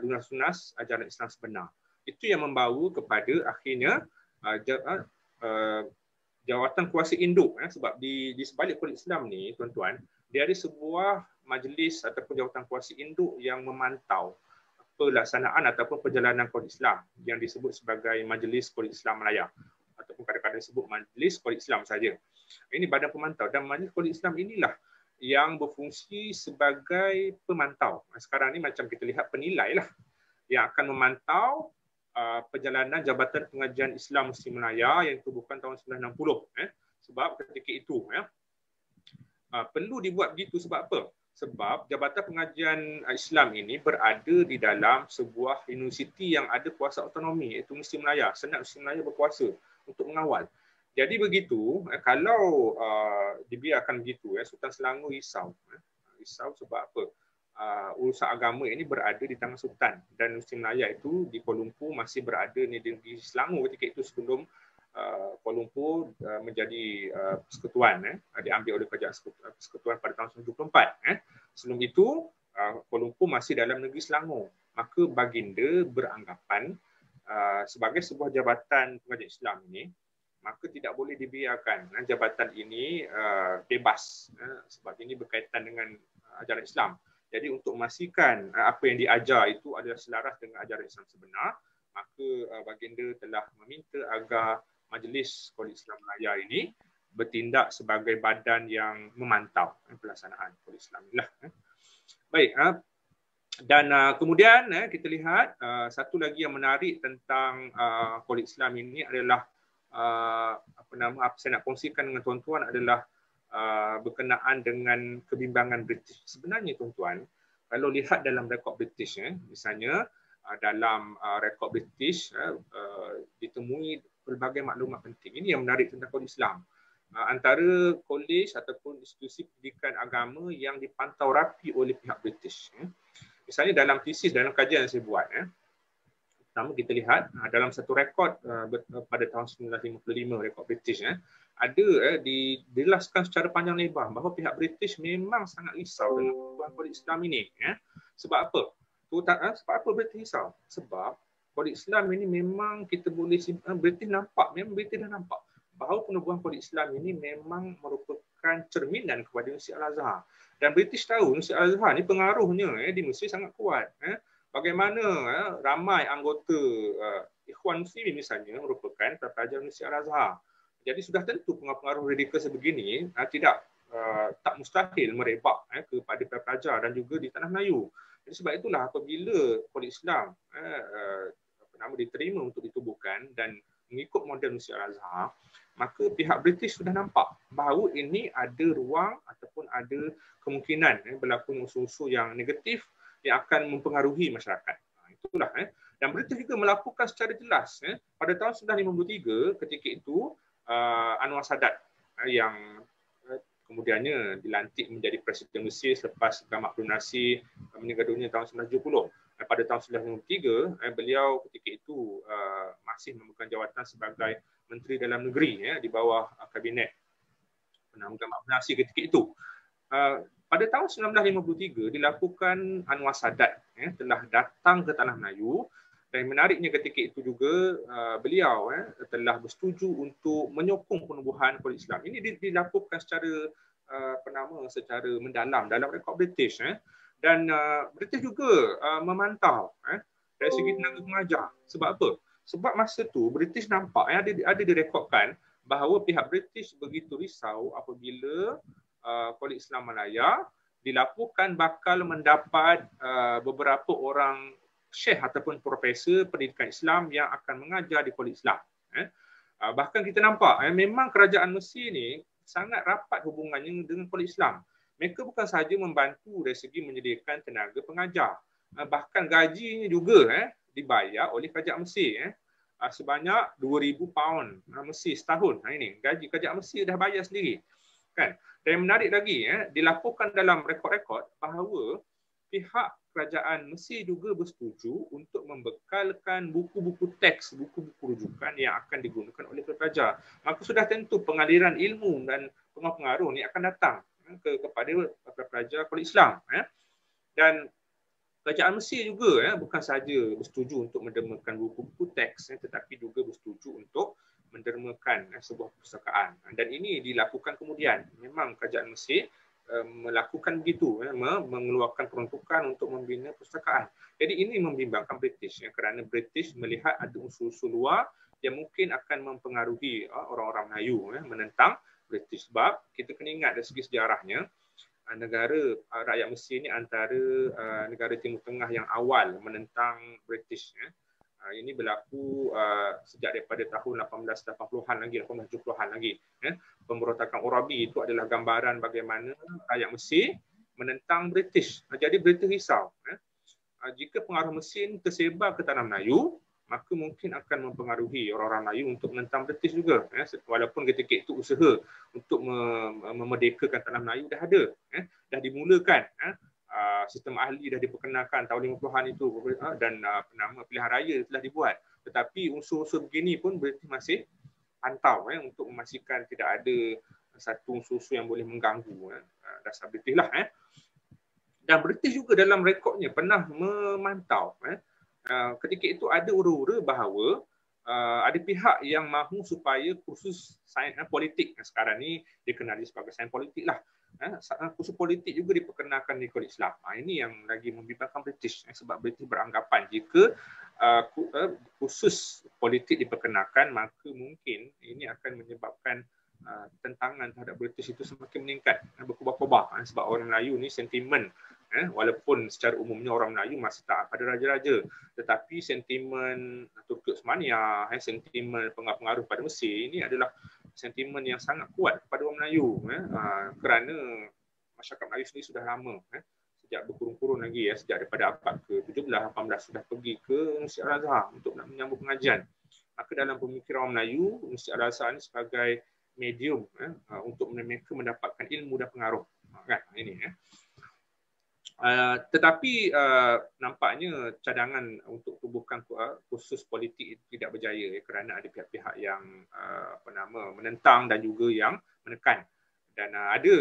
lunas-lunas ajaran Islam sebenar. Itu yang membawa kepada akhirnya jawatan kuasa induk, sebab di sebalik Polis Islam ni tuan-tuan, dia ada sebuah majlis ataupun jawatan kuasa induk yang memantau pelaksanaan ataupun perjalanan Polis Islam yang disebut sebagai Majlis Polis Islam Melaya ataupun kadang-kadang disebut Majlis Polis Islam saja. Ini badan pemantau dan Majlis Polis Islam inilah yang berfungsi sebagai pemantau. Sekarang ni macam kita lihat penilai lah yang akan memantau perjalanan Jabatan Pengajian Islam Muslim Melaya yang ditubuhkan tahun 1960. Sebab ketika itu perlu dibuat begitu sebab apa? Sebab Jabatan Pengajian Islam ini berada di dalam sebuah universiti yang ada kuasa autonomi, iaitu Muslim Melaya. Senat Muslim Melaya berkuasa untuk mengawal. Jadi begitu, kalau dibiarkan begitu, Sultan Selangor risau. Risau sebab apa? Urusan agama ini berada di tangan Sultan dan Muslim Melaya itu di Kuala Lumpur masih berada di negeri Selangor ketika itu sebelum Kuala Lumpur menjadi persekutuan, diambil oleh kerajaan persekutuan pada tahun 1974. Sebelum itu Kuala Lumpur masih dalam negeri Selangor. Maka baginda beranggapan sebagai sebuah jabatan pengajian Islam ini, maka tidak boleh dibiarkan jabatan ini bebas, sebab ini berkaitan dengan ajaran Islam. Jadi untuk memastikan apa yang diajar itu adalah selaras dengan ajaran Islam sebenar, maka baginda telah meminta agar Majlis Polis Islam Melaya ini bertindak sebagai badan yang memantau pelaksanaan Polis Islam inilah. Baik, dan kemudian kita lihat satu lagi yang menarik tentang Polis Islam ini adalah apa saya nak kongsikan dengan tuan-tuan adalah berkenaan dengan kebimbangan British. Sebenarnya tuan-tuan, kalau lihat dalam rekod British, misalnya dalam rekod British ditemui pelbagai maklumat penting. Ini yang menarik tentang Polis Islam. Antara kolej ataupun institusi pendidikan agama yang dipantau rapi oleh pihak British. Misalnya dalam tesis, dalam kajian yang saya buat, pertama kita lihat dalam satu rekod pada tahun 1955, rekod British, ada dijelaskan secara panjang lebar bahawa pihak British memang sangat risau dengan perubahan Polis Islam ini. Sebab apa? Sebab apa British risau? Sebab Polis Islam ini memang kita boleh British nampak, memang British dah nampak bahawa penubuhan politik Islam ini memang merupakan cerminan kepada Universiti Al-Azhar. Dan British tahu Universiti Al-Azhar ni pengaruhnya di Mesir sangat kuat. Bagaimana ramai anggota Ikhwan Muslimin misalnya merupakan pelajar Universiti Al-Azhar. Jadi sudah tentu pengaruh radikal sebegini tak mustahil merebak kepada pelajar dan juga di Tanah Melayu. Jadi sebab itulah apabila politik Islam diterima untuk ditubuhkan dan mengikut model Universiti Al-Azhar, maka pihak British sudah nampak bahawa ini ada ruang ataupun ada kemungkinan berlaku unsur-unsur yang negatif yang akan mempengaruhi masyarakat. Itulah. Dan British juga melakukan secara jelas pada tahun 1953 ketika itu Anwar Sadat yang kemudiannya dilantik menjadi Presiden Mesir selepas Gamal Abdel Nasir meninggal dunia tahun 1970. Pada tahun 1993, beliau ketika itu masih memegang jawatan sebagai Menteri Dalam Negeri di bawah Kabinet Gamal Abdel Nasir ketika itu. Pada tahun 1953 dilakukan Anwar Sadat telah datang ke Tanah Melayu, dan menariknya ketika itu juga beliau telah bersetuju untuk menyokong penubuhan politik Islam. Ini dilakukan secara secara mendalam dalam rekod British dan British juga memantau dari segi tenaga pengajar. Sebab apa? Sebab masa tu British nampak ada direkodkan bahawa pihak British begitu risau apabila politik Islam Malaya dilakukan bakal mendapat beberapa orang syekh ataupun profesor pendidikan Islam yang akan mengajar di politik Islam. Bahkan kita nampak memang kerajaan Mesir ni sangat rapat hubungannya dengan politik Islam. Mereka bukan sahaja membantu dari segi menyediakan tenaga pengajar, bahkan gajinya juga dibayar oleh kerajaan Mesir sebanyak 2,000 pound Mesir setahun. Ini gaji kerajaan Mesir dah bayar sendiri. Kan? Dan yang menarik lagi, dilaporkan dalam rekod-rekod bahawa pihak kerajaan Mesir juga bersetuju untuk membekalkan buku-buku teks, buku-buku rujukan yang akan digunakan oleh pelajar. Maka sudah tentu pengaliran ilmu dan pengaruh ni akan datang kepada pelajar politik Islam. Dan kerajaan Mesir juga bukan sahaja bersetuju untuk mendermakan buku-buku teks, tetapi juga bersetuju untuk mendermakan sebuah perpustakaan. Dan ini dilakukan kemudian. Memang kerajaan Mesir melakukan begitu, mengeluarkan peruntukan untuk membina perpustakaan. Jadi ini membimbangkan British kerana British melihat ada unsur-unsur luar yang mungkin akan mempengaruhi orang-orang Melayu menentang British. Sebab kita kena ingat dari segi sejarahnya, negara rakyat Mesir ini antara negara Timur Tengah yang awal menentang British. Ini berlaku sejak daripada tahun 1880-an lagi, 1870-an lagi. Pemberontakan Orabi itu adalah gambaran bagaimana rakyat Mesir menentang British. Jadi British risau. Jika pengaruh Mesir tersebar ke Tanah Melayu, maka mungkin akan mempengaruhi orang-orang Melayu untuk menentang British juga. Walaupun ketika itu usaha untuk memerdekakan Tanah Melayu dah ada. Dah dimulakan. Sistem ahli dah diperkenalkan tahun 50-an itu dan pilihan raya telah dibuat. Tetapi unsur-unsur begini pun British masih pantau untuk memastikan tidak ada satu unsur-unsur yang boleh mengganggu dasar British lah. Dan British juga dalam rekodnya pernah memantau ketika itu ada ura-ura bahawa ada pihak yang mahu supaya kursus sains politik sekarang ni dikenali sebagai sains politik lah. Kursus politik juga diperkenalkan di Kolej Islam. Ini yang lagi membimbangkan British sebab British beranggapan jika kursus politik diperkenalkan maka mungkin ini akan menyebabkan tentangan terhadap British itu semakin meningkat, berkobar-kobar sebab orang Melayu ni sentimen walaupun secara umumnya orang Melayu masih tak pada raja-raja, tetapi sentimen Turki Osmania, sentimen pengaruh pada Mesir ini adalah sentimen yang sangat kuat kepada orang Melayu kerana masyarakat Melayu sendiri sudah lama sejak berkurun-kurun lagi sejak daripada abad ke-17, 18 sudah pergi ke Universiti Al-Azhar untuk nak menyambung pengajian. Maka dalam pemikiran orang Melayu, Universiti Al-Azhar ini sebagai medium untuk mereka mendapatkan ilmu dan pengaruh. Kan ini tetapi nampaknya cadangan untuk tubuhkan kursus politik tidak berjaya kerana ada pihak-pihak yang menentang dan juga yang menekan. Dan ada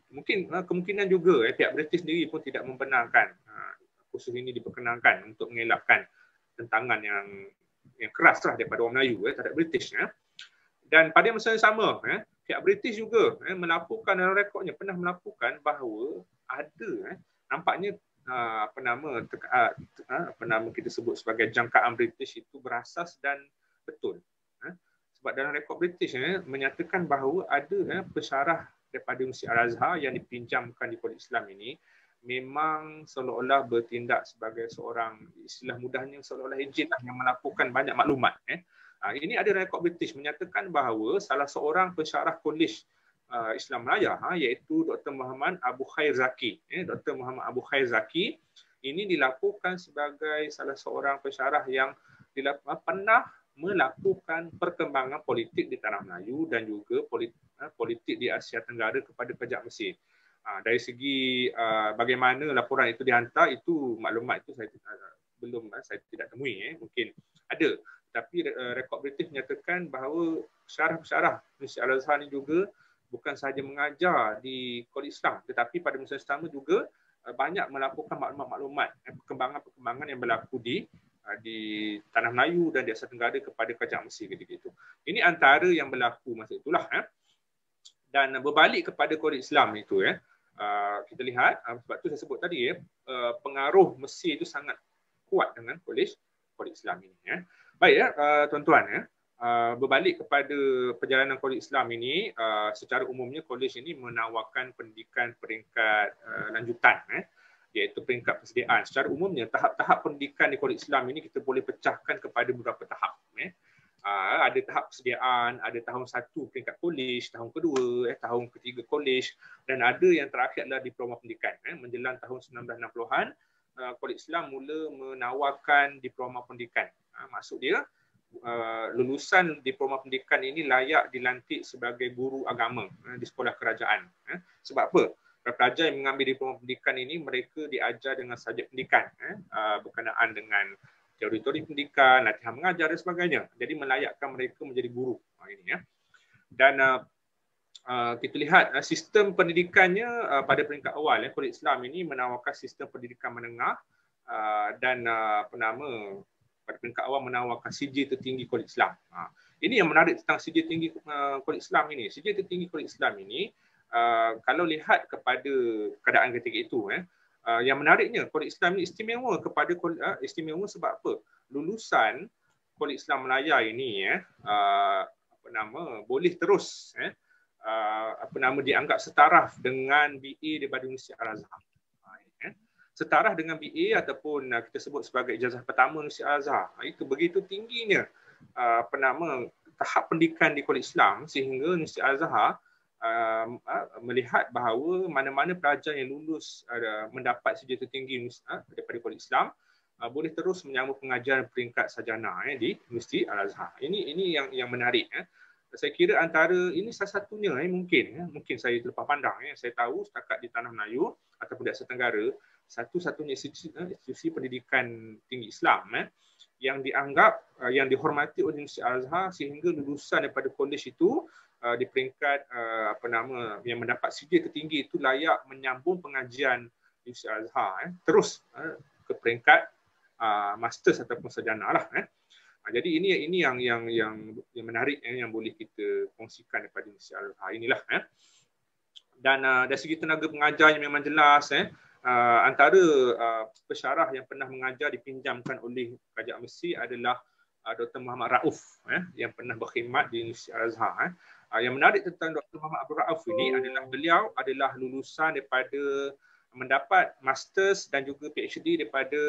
mungkin kemungkinan juga pihak British sendiri pun tidak membenarkan kursus ini diperkenalkan untuk mengelakkan tentangan yang keras lah daripada orang Melayu terhadap British. Dan pada masa yang sama, pihak British juga melaporkan dalam rekodnya pernah melaporkan bahawa ada nampaknya apa nama kita sebut sebagai jangkaan British itu berasas dan betul. Sebab dalam rekod British menyatakan bahawa ada pensyarah daripada Masjid Al-Azhar yang dipinjamkan di Polis Islam ini memang seolah-olah bertindak sebagai seorang, istilah mudahnya seolah-olah ejen yang melaporkan banyak maklumat. Ini ada rekod British menyatakan bahawa salah seorang pensyarah Kolej Islam Melaya iaitu Dr. Muhammad Abu Khair Zaki. Dr. Muhammad Abu Khair Zaki ini dilaporkan sebagai salah seorang pensyarah yang pernah melakukan perkembangan politik di Tanah Melayu dan juga politik di Asia Tenggara kepada kerajaan Mesir. Dari segi bagaimana laporan itu dihantar, itu maklumat itu saya saya tidak temui. Mungkin ada, tapi rekod British menyatakan bahawa pensyarah Masjid Al-Azhar ini juga bukan sahaja mengajar di Kolej Islam, tetapi pada masa yang sama juga banyak melaporkan maklumat-maklumat perkembangan yang berlaku di Tanah Melayu dan di Asia Tenggara kepada kerajaan Mesir ketika itu. Ini antara yang berlaku masa itulah. Dan berbalik kepada Kolej Islam itu, kita lihat, sebab tu saya sebut tadi, pengaruh Mesir itu sangat kuat dengan Kolej Islam ini. Baik tuan-tuan, berbalik kepada perjalanan Kolej Islam ini, secara umumnya kolej ini menawarkan pendidikan peringkat lanjutan, iaitu peringkat persediaan. Secara umumnya tahap-tahap pendidikan di Kolej Islam ini kita boleh pecahkan kepada beberapa tahap. Ada tahap persediaan, ada tahun 1 peringkat kolej, tahun kedua, tahun ketiga kolej, dan ada yang terakhir adalah diploma pendidikan. Menjelang tahun 1960-an, Kolej Islam mula menawarkan diploma pendidikan. Maksud dia, lulusan diploma pendidikan ini layak dilantik sebagai guru agama di sekolah kerajaan. Sebab apa? Pelajar yang mengambil diploma pendidikan ini mereka diajar dengan subjek pendidikan berkenaan dengan teori-teori pendidikan, latihan mengajar dan sebagainya. Jadi melayakkan mereka menjadi guru ini. Dan kita lihat sistem pendidikannya pada peringkat awal, Kolej Islam ini menawarkan sistem pendidikan menengah dan pada peringkat awal menawarkan sijil tertinggi Kolej Islam. Ini yang menarik tentang sijil tinggi Kolej Islam ini. Sijil tertinggi Kolej Islam ini, kalau lihat kepada keadaan ketika itu, yang menariknya Kolej Islam ini istimewa sebab apa? Lulusan Kolej Islam Melaya ini boleh terus dianggap setaraf dengan BA daripada Universiti Al-Azhar. Setaraf dengan BA ataupun kita sebut sebagai ijazah pertama Universiti Al-Azhar. Itu begitu tingginya tahap pendidikan di Kolej Islam sehingga Universiti Al-Azhar melihat bahawa mana-mana pelajar yang lulus mendapat sijil tertinggi daripada Kolej Islam boleh terus menyambung pengajaran peringkat sarjana di Universiti Al-Azhar. Ini yang menarik. Saya kira antara ini salah satunya mungkin saya terlepas pandang. Saya tahu setakat di Tanah Melayu ataupun di Asia Tenggara, satu-satunya institusi pendidikan tinggi Islam yang dianggap, yang dihormati oleh Universiti Al-Azhar sehingga lulusan daripada kolej itu di peringkat yang mendapat sijil tertinggi itu layak menyambung pengajian Universiti Al-Azhar terus ke peringkat masters ataupun sarjana lah. Jadi ini yang menarik yang boleh kita kongsikan daripada Universiti Al-Azhar inilah. Dan dari segi tenaga pengajar yang memang jelas, antara pensyarah yang pernah mengajar dipinjamkan oleh Kerajaan Mesir adalah Dr. Muhammad Rauf yang pernah berkhidmat di Universiti Al-Azhar. Yang menarik tentang Dr. Muhammad Abdul Rauf ini adalah beliau adalah lulusan daripada mendapat masters dan juga PhD daripada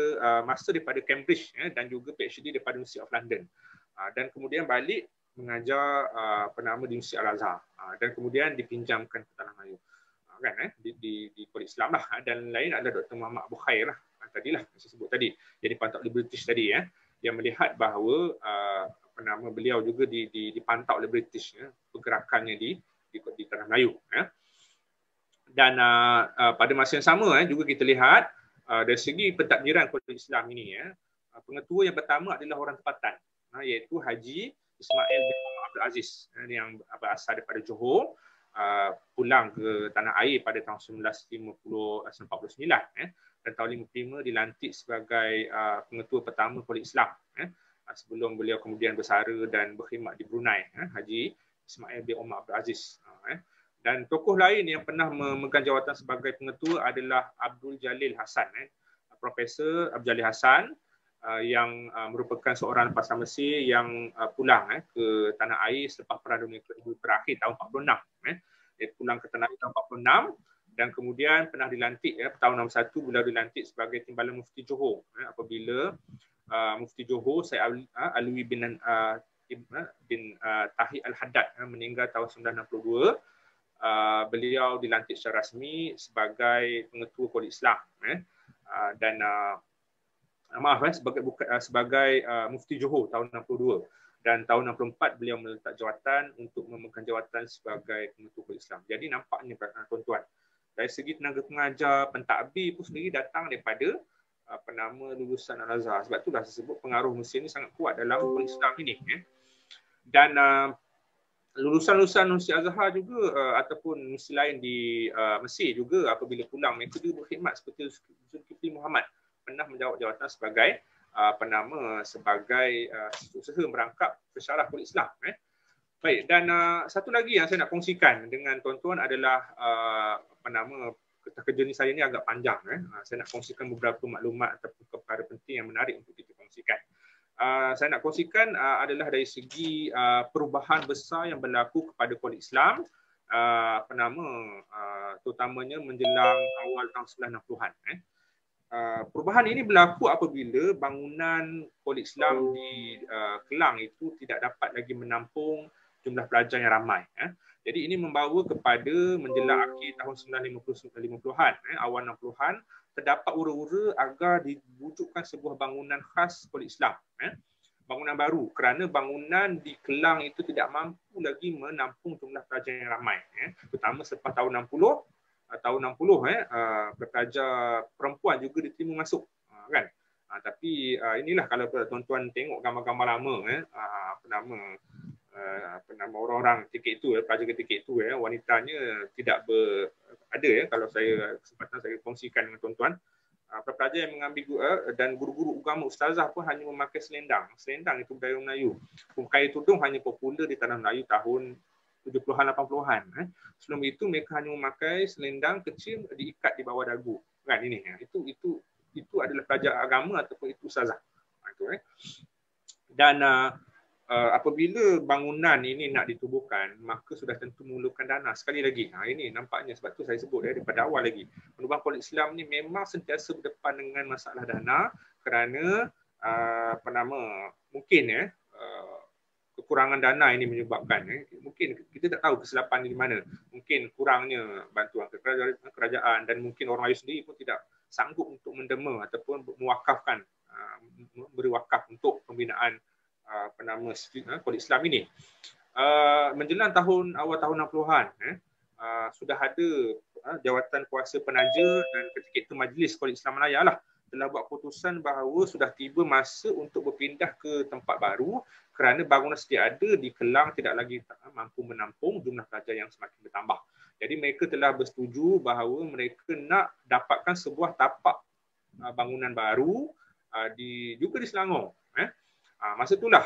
master daripada Cambridge dan juga PhD daripada University of London. Dan kemudian balik mengajar di Universiti Al-Azhar dan kemudian dipinjamkan ke Tanah Melayu. Di Kolej Islam lah. Dan lain adalah Dr. Muhammad Abu Khair lah. Tadilah saya sebut tadi. Jadi pantau oleh British tadi yang melihat bahawa beliau juga dipantau oleh British pergerakannya di Tanah Melayu. Dan pada masa yang sama juga kita lihat dari segi pentadbiran Kolej Islam ini, pengetua yang pertama adalah orang tempatan, iaitu Haji Ismail bin Abdul Aziz yang berasal daripada Johor, pulang ke tanah air pada tahun 1949 dan tahun 1955 dilantik sebagai pengetua pertama Kolej Islam sebelum beliau kemudian bersara dan berkhidmat di Brunei. Haji Ismail bin Omar Abdul Aziz. Dan tokoh lain yang pernah memegang jawatan sebagai pengetua adalah Abdul Jalil Hassan, Profesor Abdul Jalil Hassan, yang merupakan seorang pasar Mesir yang pulang ke tanah air selepas Perang Dunia Kedua berakhir tahun 46. Dia pulang ke tanah air tahun 46 dan kemudian pernah dilantik tahun 61 beliau dilantik sebagai Timbalan Mufti Johor apabila Mufti Johor Syed Alwi bin Tahir Al-Haddad meninggal tahun 1962. Beliau dilantik secara rasmi sebagai pengetua Polis Islam dan sebagai Mufti Johor tahun 62, dan tahun 64 beliau meletak jawatan untuk memegang jawatan sebagai pengetua Polis Islam. Jadi nampaknya tuan-tuan, dari segi tenaga pengajar, pentadbir pun sendiri datang daripada lulusan Al-Azhar. Sebab itulah saya sebut pengaruh Mesir ini sangat kuat dalam Polis Islam ini. Dan lulusan-lulusan Universiti Azhar juga ataupun universiti lain di Mesir juga apabila pulang mereka juga berkhidmat seperti Zulkifli Muhammad pernah menjawab jawatan sebagai sebagai usaha merangkap pensyarah Polis Islam. Baik, dan satu lagi yang saya nak kongsikan dengan tuan-tuan adalah kerja ni saya ni agak panjang. Saya nak kongsikan beberapa maklumat ataupun perkara penting yang menarik untuk kita kongsikan. Saya nak kongsikan adalah dari segi perubahan besar yang berlaku kepada Polis Islam terutamanya menjelang awal tahun 90-an. Perubahan ini berlaku apabila bangunan Polis Islam di Kelang itu tidak dapat lagi menampung jumlah pelajar yang ramai. Jadi ini membawa kepada menjelang akhir tahun 1950-an, awal 60-an, terdapat ura-ura agar diwujudkan sebuah bangunan khas Polis Islam. Bangunan baru kerana bangunan di Kelang itu tidak mampu lagi menampung jumlah pelajar yang ramai. Terutama selepas tahun 60, pelajar perempuan juga diterima masuk, kan? Tapi inilah kalau tuan-tuan tengok gambar-gambar lama, orang-orang tiket itu, pelajar tiket itu, wanitanya tidak ada. Kalau saya kesempatan saya kongsikan dengan tuan-tuan, pelajar yang mengambil dan guru-guru agama ustazah pun hanya memakai selendang. Selendang itu budaya Melayu. Memakai tudung hanya popular di tanah Melayu tahun 70-an 80-an. Sebelum itu mereka hanya memakai selendang kecil diikat di bawah dagu. Kan ini. Itu adalah pelajar agama ataupun itu ustazah. Dan apabila bangunan ini nak ditubuhkan, maka sudah tentu memerlukan dana. Sekali lagi, ini nampaknya sebab tu saya sebut daripada awal lagi. Perubahan Polis Islam ni memang sentiasa berdepan dengan masalah dana kerana mungkin kekurangan dana ini menyebabkan mungkin kita tak tahu kesilapan di mana. Mungkin kurangnya bantuan kerajaan dan mungkin orang Melayu sendiri pun tidak sanggup untuk mendema ataupun mewakafkan beri wakaf untuk pembinaan Polis Islam ini. Menjelang awal tahun 60-an sudah ada jawatan kuasa penaja dan ketika itu Majlis Polis Islam Malaya lah telah buat keputusan bahawa sudah tiba masa untuk berpindah ke tempat baru kerana bangunan sedia ada di Kelang tidak lagi mampu menampung jumlah pelajar yang semakin bertambah. Jadi mereka telah bersetuju bahawa mereka nak dapatkan sebuah tapak bangunan baru juga di Selangor. Masa itulah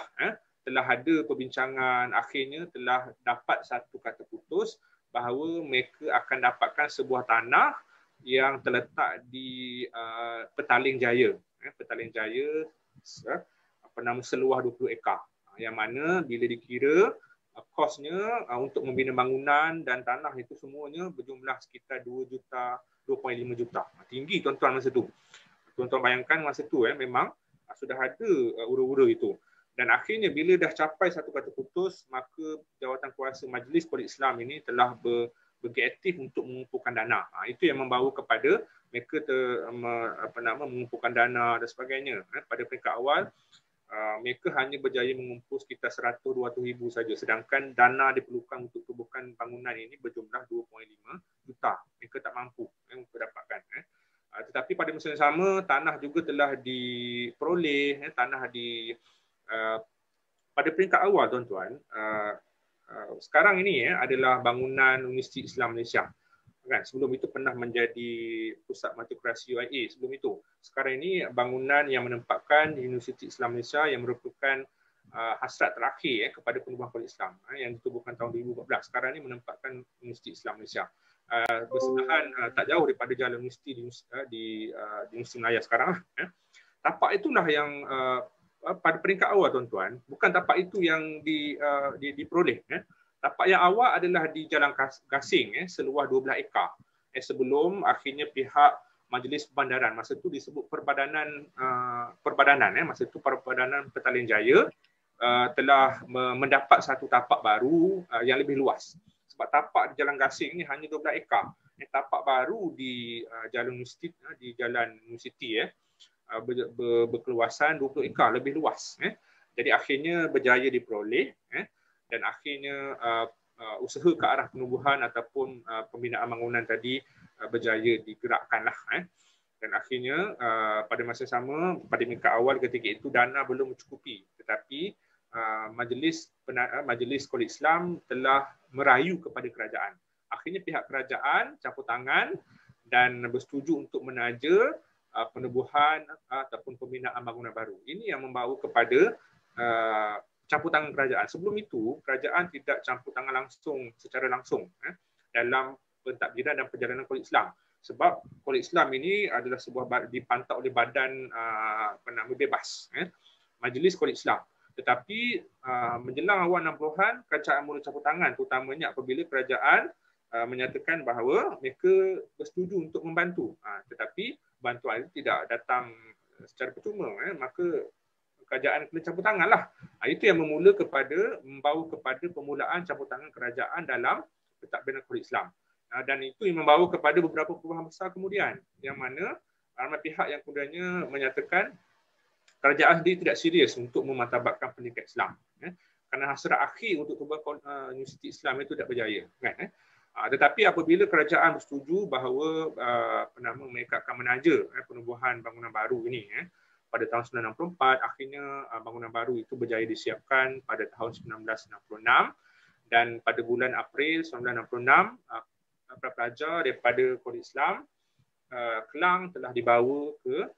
telah ada perbincangan, akhirnya telah dapat satu kata putus bahawa mereka akan dapatkan sebuah tanah yang terletak di Petaling Jaya. Petaling Jaya seluas 20 ekar. Yang mana bila dikira kosnya untuk membina bangunan dan tanah itu semuanya berjumlah sekitar 2.5 juta. Tinggi tuan-tuan masa tu. Tuan-tuan bayangkan masa tu memang sudah ada ura-ura itu. Dan akhirnya bila dah capai satu kata putus, maka jawatan kuasa Majlis Polis Islam ini telah berkreatif untuk mengumpulkan dana. Itu yang membawa kepada mereka mengumpulkan dana dan sebagainya. Pada peringkat awal, mereka hanya berjaya mengumpul sekitar 100-200 ribu saja. Sedangkan dana diperlukan untuk tubuhkan bangunan ini berjumlah 2.5 juta. Mereka tak mampu untuk dapatkan. Tetapi pada masa yang sama, tanah juga telah diperoleh, pada peringkat awal tuan-tuan, sekarang ini adalah bangunan Universiti Islam Malaysia. Kan? Sebelum itu pernah menjadi pusat matrikulasi UIA sebelum itu. Sekarang ini bangunan yang menempatkan Universiti Islam Malaysia yang merupakan hasrat terakhir kepada penubuhan Polis Islam yang ditubuhkan tahun 2014. Sekarang ini menempatkan Universiti Islam Malaysia. Bersebelahan tak jauh daripada Jalan Universiti di Universiti Melayu sekarang. Tapak itulah yang pada peringkat awal tuan-tuan, bukan tapak itu yang diperoleh. Tapak yang awal adalah di Jalan Gasing seluas 12 ekar. Sebelum akhirnya pihak Majlis Bandaran, masa itu disebut Perbadanan masa itu Perbadanan Petaling Jaya telah mendapat satu tapak baru yang lebih luas. Sebab tapak di Jalan Gasing ini hanya 12 ekar. Tapak baru di Jalan Universiti berkeluasan 20 ekar, lebih luas. Jadi akhirnya berjaya diperoleh dan akhirnya usaha ke arah penubuhan ataupun pembinaan bangunan tadi berjaya digerakkanlah. Dan akhirnya pada masa sama, pada peringkat awal ketika itu dana belum mencukupi, tetapi Majlis Kolej Islam telah merayu kepada kerajaan. Akhirnya pihak kerajaan campur tangan dan bersetuju untuk menaja penubuhan ataupun pembinaan bangunan baru. Ini yang membawa kepada campur tangan kerajaan. Sebelum itu, kerajaan tidak campur tangan secara langsung dalam pentadbiran dan perjalanan Kolej Islam. Sebab Kolej Islam ini adalah sebuah dipantau oleh badan bebas, Majlis Kolej Islam. Tetapi menjelang awal 60-an, kerajaan mula campur tangan, terutamanya apabila kerajaan menyatakan bahawa mereka bersetuju untuk membantu. Tetapi bantuan itu tidak datang secara percuma, maka kerajaan kena campur tanganlah. Itu yang membawa kepada permulaan campur tangan kerajaan dalam pentadbiran Kolej Islam. Dan itu yang membawa kepada beberapa perubahan besar kemudian, yang mana ramai pihak yang kemudiannya menyatakan kerajaan sendiri tidak serius untuk memartabatkan pendidikan Islam. Kerana hasrat akhir untuk tubuhan Universiti Islam itu tidak berjaya. Tetapi apabila kerajaan bersetuju bahawa mereka akan menaja penubuhan bangunan baru ini pada tahun 1964, akhirnya bangunan baru itu berjaya disiapkan pada tahun 1966, dan pada bulan April 1966 para pelajar daripada Kolej Islam Kelang telah dibawa ke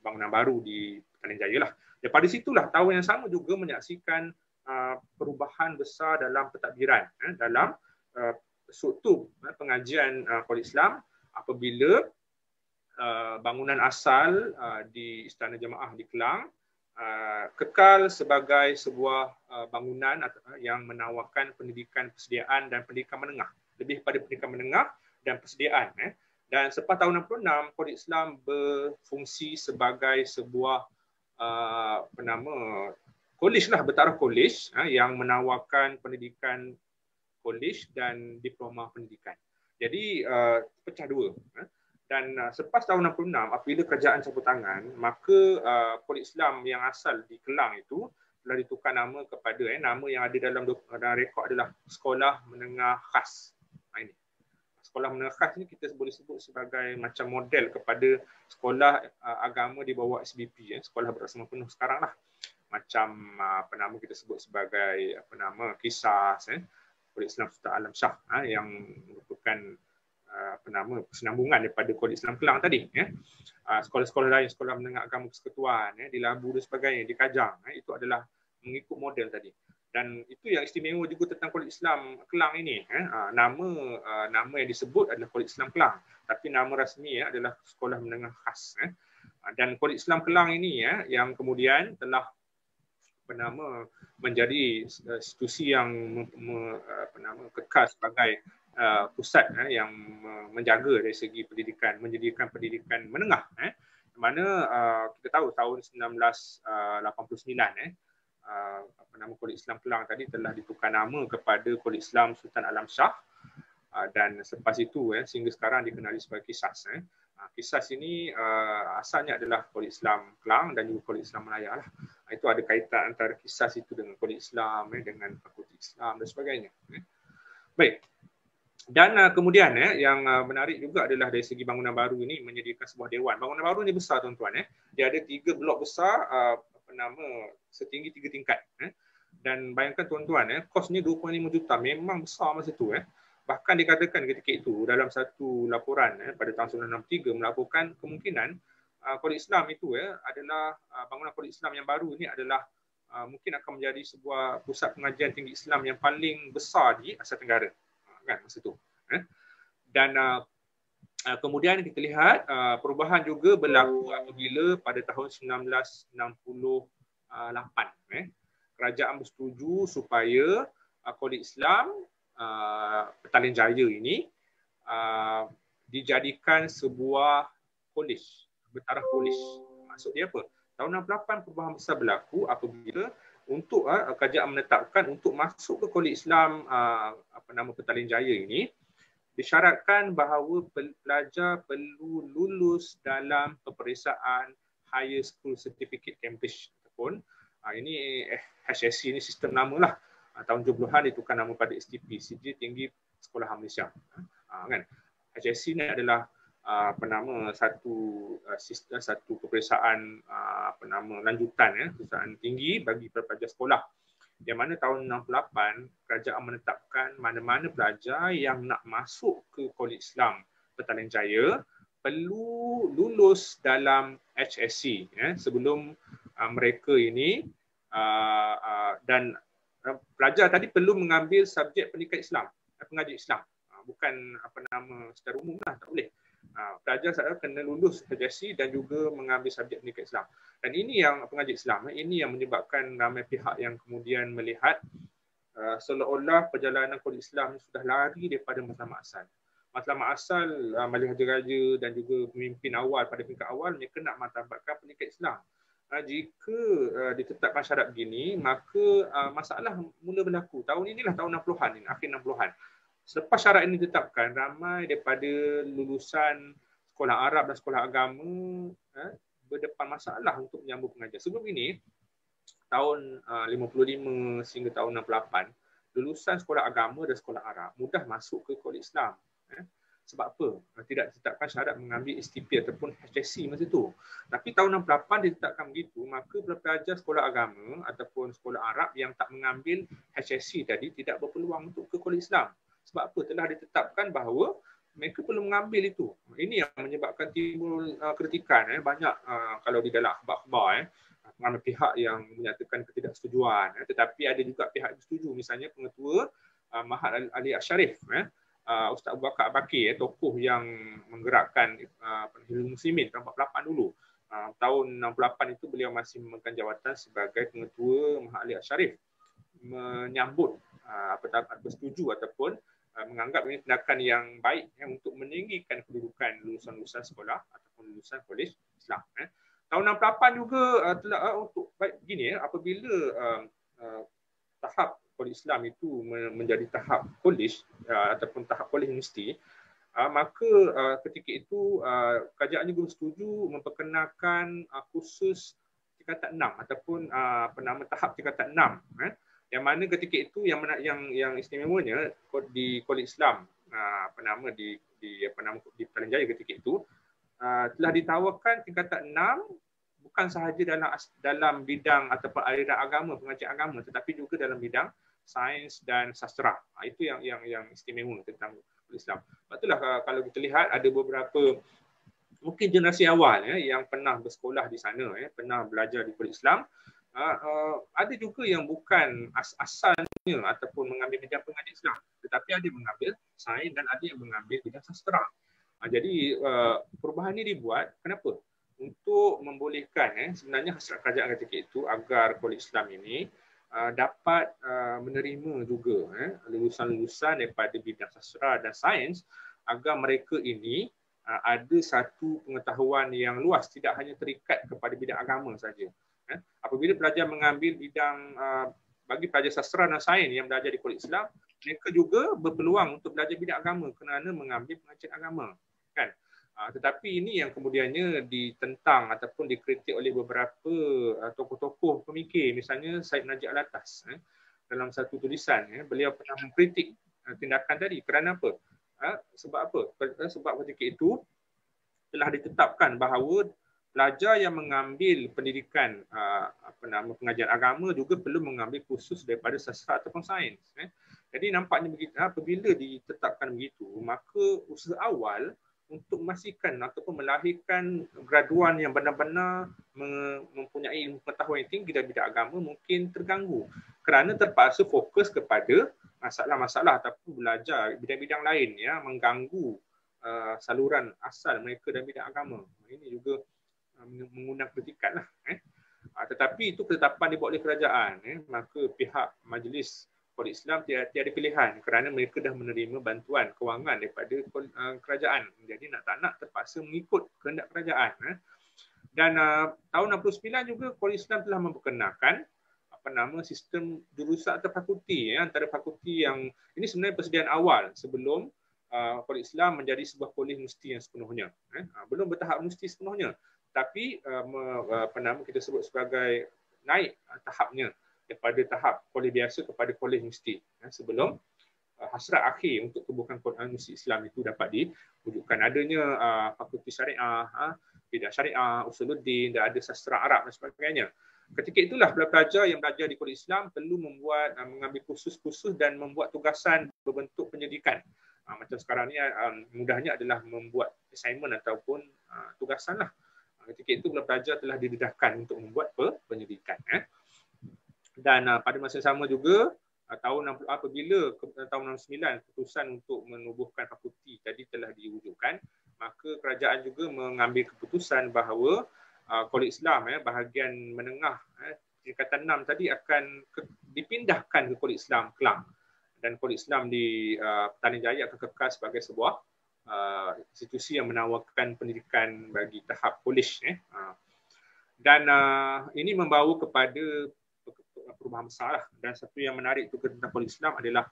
bangunan baru di Petaling Jaya lah. Daripada situlah tahun yang sama juga menyaksikan perubahan besar dalam pentadbiran dalam struktur pengajian Kolej Islam apabila bangunan asal di Istana Jemaah di Kelang kekal sebagai sebuah bangunan yang menawarkan pendidikan persediaan dan pendidikan menengah, lebih pada pendidikan menengah dan persediaan. Dan selepas tahun 66, Kolej Islam berfungsi sebagai sebuah kolej lah, bertaraf kolej yang menawarkan pendidikan kolej dan diploma pendidikan. Jadi pecah dua. Dan selepas tahun 66, apabila kerajaan campur tangan, maka Kolej Islam yang asal di Kelang itu telah ditukar nama kepada nama yang ada dalam rekod adalah Sekolah Menengah Khas. Ini sekolah menengah khas ni kita boleh sebut sebagai macam model kepada sekolah agama di bawah SBP, sekolah berasrama penuh sekarang lah. Macam kita sebut sebagai Kisah, Kolej Islam Sultan Alam Shah yang merupakan penambungan daripada Kolej Islam Kelang tadi. Sekolah-sekolah lain, sekolah menengah agama persekutuan di Labu dan sebagainya, di Kajang, itu adalah mengikut model tadi. Dan itu yang istimewa juga tentang Kolej Islam Kelang ini. Nama yang disebut adalah Kolej Islam Kelang, tapi nama rasmi adalah Sekolah Menengah Khas. Dan Kolej Islam Kelang ini yang kemudian telah menjadi institusi yang kekal sebagai pusat yang menjaga dari segi pendidikan, menjadikan pendidikan menengah. Mana kita tahu tahun 1989 Kolej Islam Kelang tadi telah ditukar nama kepada Kolej Islam Sultan Alam Shah, dan selepas itu sehingga sekarang dikenali sebagai Kisas. Kisas ini asalnya adalah Kolej Islam Kelang dan juga Kolej Islam Melaya lah. Itu ada kaitan antara Kisas itu dengan Kolej Islam, dengan Fakulti Islam dan sebagainya. Baik. Dan kemudian yang menarik juga adalah dari segi bangunan baru ini menyediakan sebuah dewan. Bangunan baru ini besar tuan-tuan. Dia ada 3 blok besar setinggi 3 tingkat. Dan bayangkan tuan-tuan, kosnya 2.5 juta. Memang besar masa itu. Bahkan dikatakan ketika itu dalam satu laporan pada tahun 1963 melaporkan kemungkinan Kolej Islam itu adalah bangunan Kolej Islam yang baru ini adalah mungkin akan menjadi sebuah pusat pengajian tinggi Islam yang paling besar di Asia Tenggara, kan masa tu. Dan kemudian kita lihat perubahan juga berlaku apabila pada tahun 1968 kerajaan bersetuju supaya Kolej Islam Petaling Jaya ini dijadikan sebuah kolej, bertaraf kolej. Maksud dia apa? Tahun 68 perubahan besar berlaku apabila untuk kerajaan menetapkan untuk masuk ke Kolej Islam Petaling Jaya ini, disyaratkan bahawa pelajar perlu lulus dalam peperiksaan Higher School Certificate Cambridge ataupun ini HSC, ini sistem nama lah. Tahun 70-an ditukar nama pada STP, Sijil Tinggi Sekolah Malaysia. Kan? HSC ni adalah satu peperiksaan lanjutan peperiksaan tinggi bagi pelajar sekolah. Yang mana tahun 68 kerajaan menetapkan mana-mana pelajar yang nak masuk ke Kolej Islam Petaling Jaya perlu lulus dalam HSC sebelum mereka ini dan pelajar tadi perlu mengambil subjek pendidikan Islam, pengajian Islam. Bukan secara umum lah, tak boleh. Pelajar saya kena lulus HSC dan juga mengambil subjek pendidikan Islam. Dan ini yang pengajian Islam, ini yang menyebabkan ramai pihak yang kemudian melihat seolah-olah perjalanan Kolej Islam sudah lari daripada matlamat asal. Matlamat asal Majlis Haji Raja dan juga pemimpin awal pada peringkat awal mereka nak martabatkan pendidikan Islam. Jika ditetapkan syarat begini, maka masalah mula berlaku. Tahun inilah tahun 60-an ini, akhir 60-an. Selepas syarat ini ditetapkan, ramai daripada lulusan sekolah Arab dan sekolah agama berdepan masalah untuk menyambung pengajian. Sebelum ini, tahun 55 sehingga tahun 68, lulusan sekolah agama dan sekolah Arab mudah masuk ke Kolej Islam. Sebab apa? Tidak ditetapkan syarat mengambil STP ataupun HSC masa itu. Tapi tahun 68 ditetapkan begitu, maka pelajar sekolah agama ataupun sekolah Arab yang tak mengambil HSC tadi tidak berpeluang untuk ke Kolej Islam. Sebab apa? Telah ditetapkan bahawa mereka perlu mengambil itu. Ini yang menyebabkan timbul kritikan. Banyak kalau di dalam akhbar-akhbar ramai pihak yang menyatakan ketidaksetujuan. Tetapi ada juga pihak yang setuju. Misalnya pengetua Mahat Ali Asharif, Ustaz Abu Bakar Bakir, tokoh yang menggerakkan Hizbul Muslimin tahun 48 dulu. Tahun 68 itu beliau masih memegang jawatan sebagai pengetua Mahat Ali Asharif, menyambut bersetuju ataupun menganggap ini tindakan yang baik untuk meninggikan kedudukan lulusan-lulusan sekolah ataupun lulusan Kolej Islam. Tahun 68 juga telah untuk baik begini apabila tahap Kolej Islam itu menjadi tahap kolej ataupun tahap kolej universiti, maka ketika itu kerajaan juga bersetuju memperkenalkan kursus tingkatan 6 ataupun tahap tingkatan 6. Yang mana ketika itu yang istimewanya di Kolej Islam di Petaling Jaya ketika itu telah ditawarkan tingkatan 6 bukan sahaja dalam bidang ataupun aliran agama, pengajian agama, tetapi juga dalam bidang sains dan sastra. Itu yang istimewa tentang Kolej Islam. Sebab itulah kalau kita lihat ada beberapa mungkin generasi awal yang pernah bersekolah di sana, pernah belajar di Kolej Islam. Ada juga yang bukan asalnya ataupun mengambil bidang pengajian Islam, tetapi ada yang mengambil sains dan ada yang mengambil bidang sastra. Jadi perubahan ini dibuat kenapa? Untuk membolehkan sebenarnya hasrat kerajaan ketika itu agar Kolej Islam ini dapat menerima juga lulusan-lulusan daripada bidang sastra dan sains agar mereka ini ada satu pengetahuan yang luas, tidak hanya terikat kepada bidang agama saja. Apabila pelajar mengambil bidang bagi pelajar sastra dan sains yang belajar di Kolej Islam, mereka juga berpeluang untuk belajar bidang agama kerana mengambil pengajian agama, kan? Tetapi ini yang kemudiannya ditentang ataupun dikritik oleh beberapa tokoh-tokoh pemikir, misalnya Syed Najib Alatas. Dalam satu tulisan, beliau pernah mengkritik tindakan tadi. Kerana apa? Sebab apa? Sebab ketika itu telah ditetapkan bahawa pelajar yang mengambil pendidikan pengajian agama juga perlu mengambil kursus daripada sastra ataupun sains. Jadi nampaknya begitu, apabila ditetapkan begitu, maka usaha awal untuk memastikan ataupun melahirkan graduan yang benar-benar mempunyai ilmu pengetahuan yang tinggi dalam bidang agama mungkin terganggu kerana terpaksa fokus kepada masalah-masalah ataupun belajar bidang-bidang lain yang mengganggu saluran asal mereka dalam bidang agama. Ini juga mengundang kritikan lah. Tetapi itu ketetapan dibuat oleh kerajaan. Maka pihak Majlis Polis Islam tiada pilihan kerana mereka dah menerima bantuan kewangan daripada kerajaan. Jadi nak tak nak terpaksa mengikut kehendak kerajaan. Dan tahun 69 juga Polis Islam telah memperkenalkan sistem jurusan atau fakulti antara fakulti yang ini sebenarnya persediaan awal sebelum Polis Islam menjadi sebuah polis universiti yang sepenuhnya. Belum bertahap universiti sepenuhnya. Tapi kita sebut sebagai naik tahapnya daripada tahap polis biasa kepada polis universiti sebelum hasrat akhir untuk tubuhkan universiti Islam itu dapat diwujudkan. Adanya fakulti syariah, bidang syariah, usuluddin, dan ada sastra Arab dan sebagainya. Ketika itulah pelajar yang belajar di Polis Islam perlu mengambil kursus-kursus dan membuat tugasan berbentuk penyidikan. Macam sekarang ni mudahnya adalah membuat assignment ataupun tugasan lah. Ketika itu pelajar telah didedahkan untuk membuat penyidikan. Dan pada masa yang sama juga apabila tahun 69 keputusan untuk menubuhkan fakulti tadi telah diwujudkan, maka kerajaan juga mengambil keputusan bahawa Kolej Islam bahagian menengah tingkatan 6 tadi akan dipindahkan ke Kolej Islam Kelang, dan Kolej Islam di Petaling Jaya akan kekal sebagai sebuah institusi yang menawarkan pendidikan bagi tahap polis. Dan ini membawa kepada perubahan besar lah. Dan satu yang menarik juga tentang Kolej Islam adalah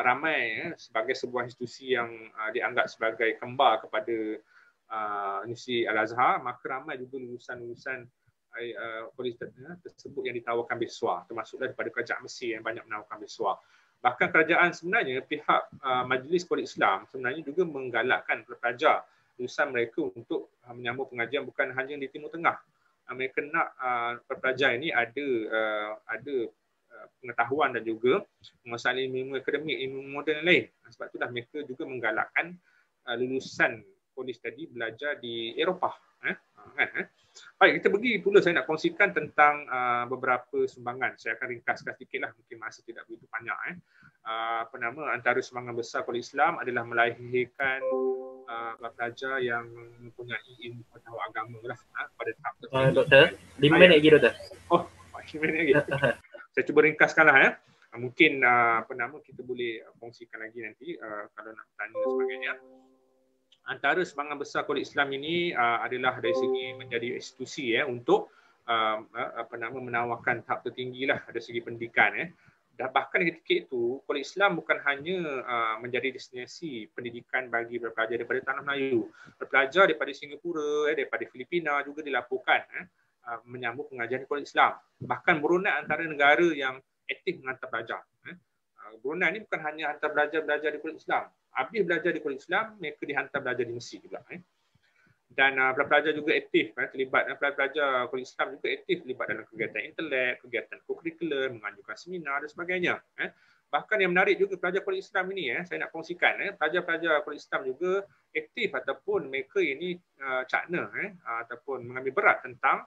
ramai sebagai sebuah institusi yang dianggap sebagai kembar kepada Universiti Al-Azhar, maka ramai juga lulusan-lulusan polis tersebut yang ditawarkan beasiswa, termasuklah daripada kerajaan Mesir yang banyak menawarkan beasiswa. Bahkan kerajaan sebenarnya, pihak Majlis Polis Islam sebenarnya juga menggalakkan pelajar lulusan mereka untuk menyambung pengajian bukan hanya di Timur Tengah. Mereka nak pelajar ini ada pengetahuan dan juga menguasai ilmu akademik, ilmu moden lain. Sebab itulah mereka juga menggalakkan lulusan polis tadi belajar di Eropah. Baik, kita pergi pula saya nak kongsikan tentang beberapa sumbangan. Saya akan ringkaskan sedikitlah, mungkin masa tidak begitu banyak. Antara sumbangan besar Polis Islam adalah melahirkan pelajar yang mempunyai ilmu pengetahuan agama lah pada tahap tertentu. Doktor, 5 minit lagi doktor. Oh, 5 minit lagi. Saya cuba ringkaskanlah. Mungkin kita boleh kongsikan lagi nanti kalau nak tanya dan sebagainya. Antara sumbangan besar Kolej Islam ini adalah dari segi menjadi institusi untuk menawarkan tahap tertinggi lah dari segi pendidikan. Dan bahkan ketika itu Kolej Islam bukan hanya menjadi destinasi pendidikan bagi pelajar daripada Tanah Melayu. Pelajar daripada Singapura, daripada Filipina juga dilaporkan menyambung pengajian di Kolej Islam. Bahkan Brunei antara negara yang aktif menghantar pelajar. Brunei ini bukan hanya hantar belajar di Kolej Islam. Habis belajar di Kolej Islam, mereka dihantar belajar di Mesir juga. Dan pelajar juga aktif terlibat, pelajar Kolej Islam juga aktif terlibat dalam kegiatan intelek, kegiatan co-curricular, mengajukan seminar dan sebagainya. Bahkan yang menarik juga pelajar Kolej Islam ini, saya nak kongsikan, pelajar-pelajar Kolej Islam juga aktif ataupun mereka ini cakna ataupun mengambil berat tentang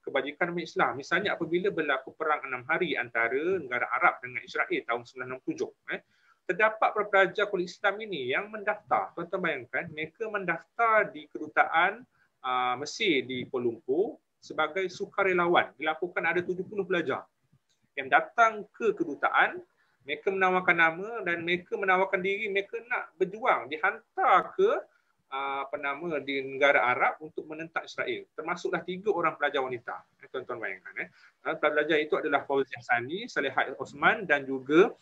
kebajikan umat Islam. Misalnya apabila berlaku perang 6 hari antara negara Arab dengan Israel tahun 1967, terdapat pelajar Kolej Islam ini yang mendaftar. Tuan-tuan bayangkan, mereka mendaftar di kedutaan Mesir di Kuala Lumpur sebagai sukarelawan. Dilaporkan ada 70 pelajar yang datang ke kedutaan. Mereka menawarkan nama dan mereka menawarkan diri mereka nak berjuang, dihantar ke di negara Arab untuk menentang Israel. Termasuklah 3 orang pelajar wanita. Tuan-tuan bayangkan. Pelajar itu adalah Fauziah Sani, Salihat Osman dan juga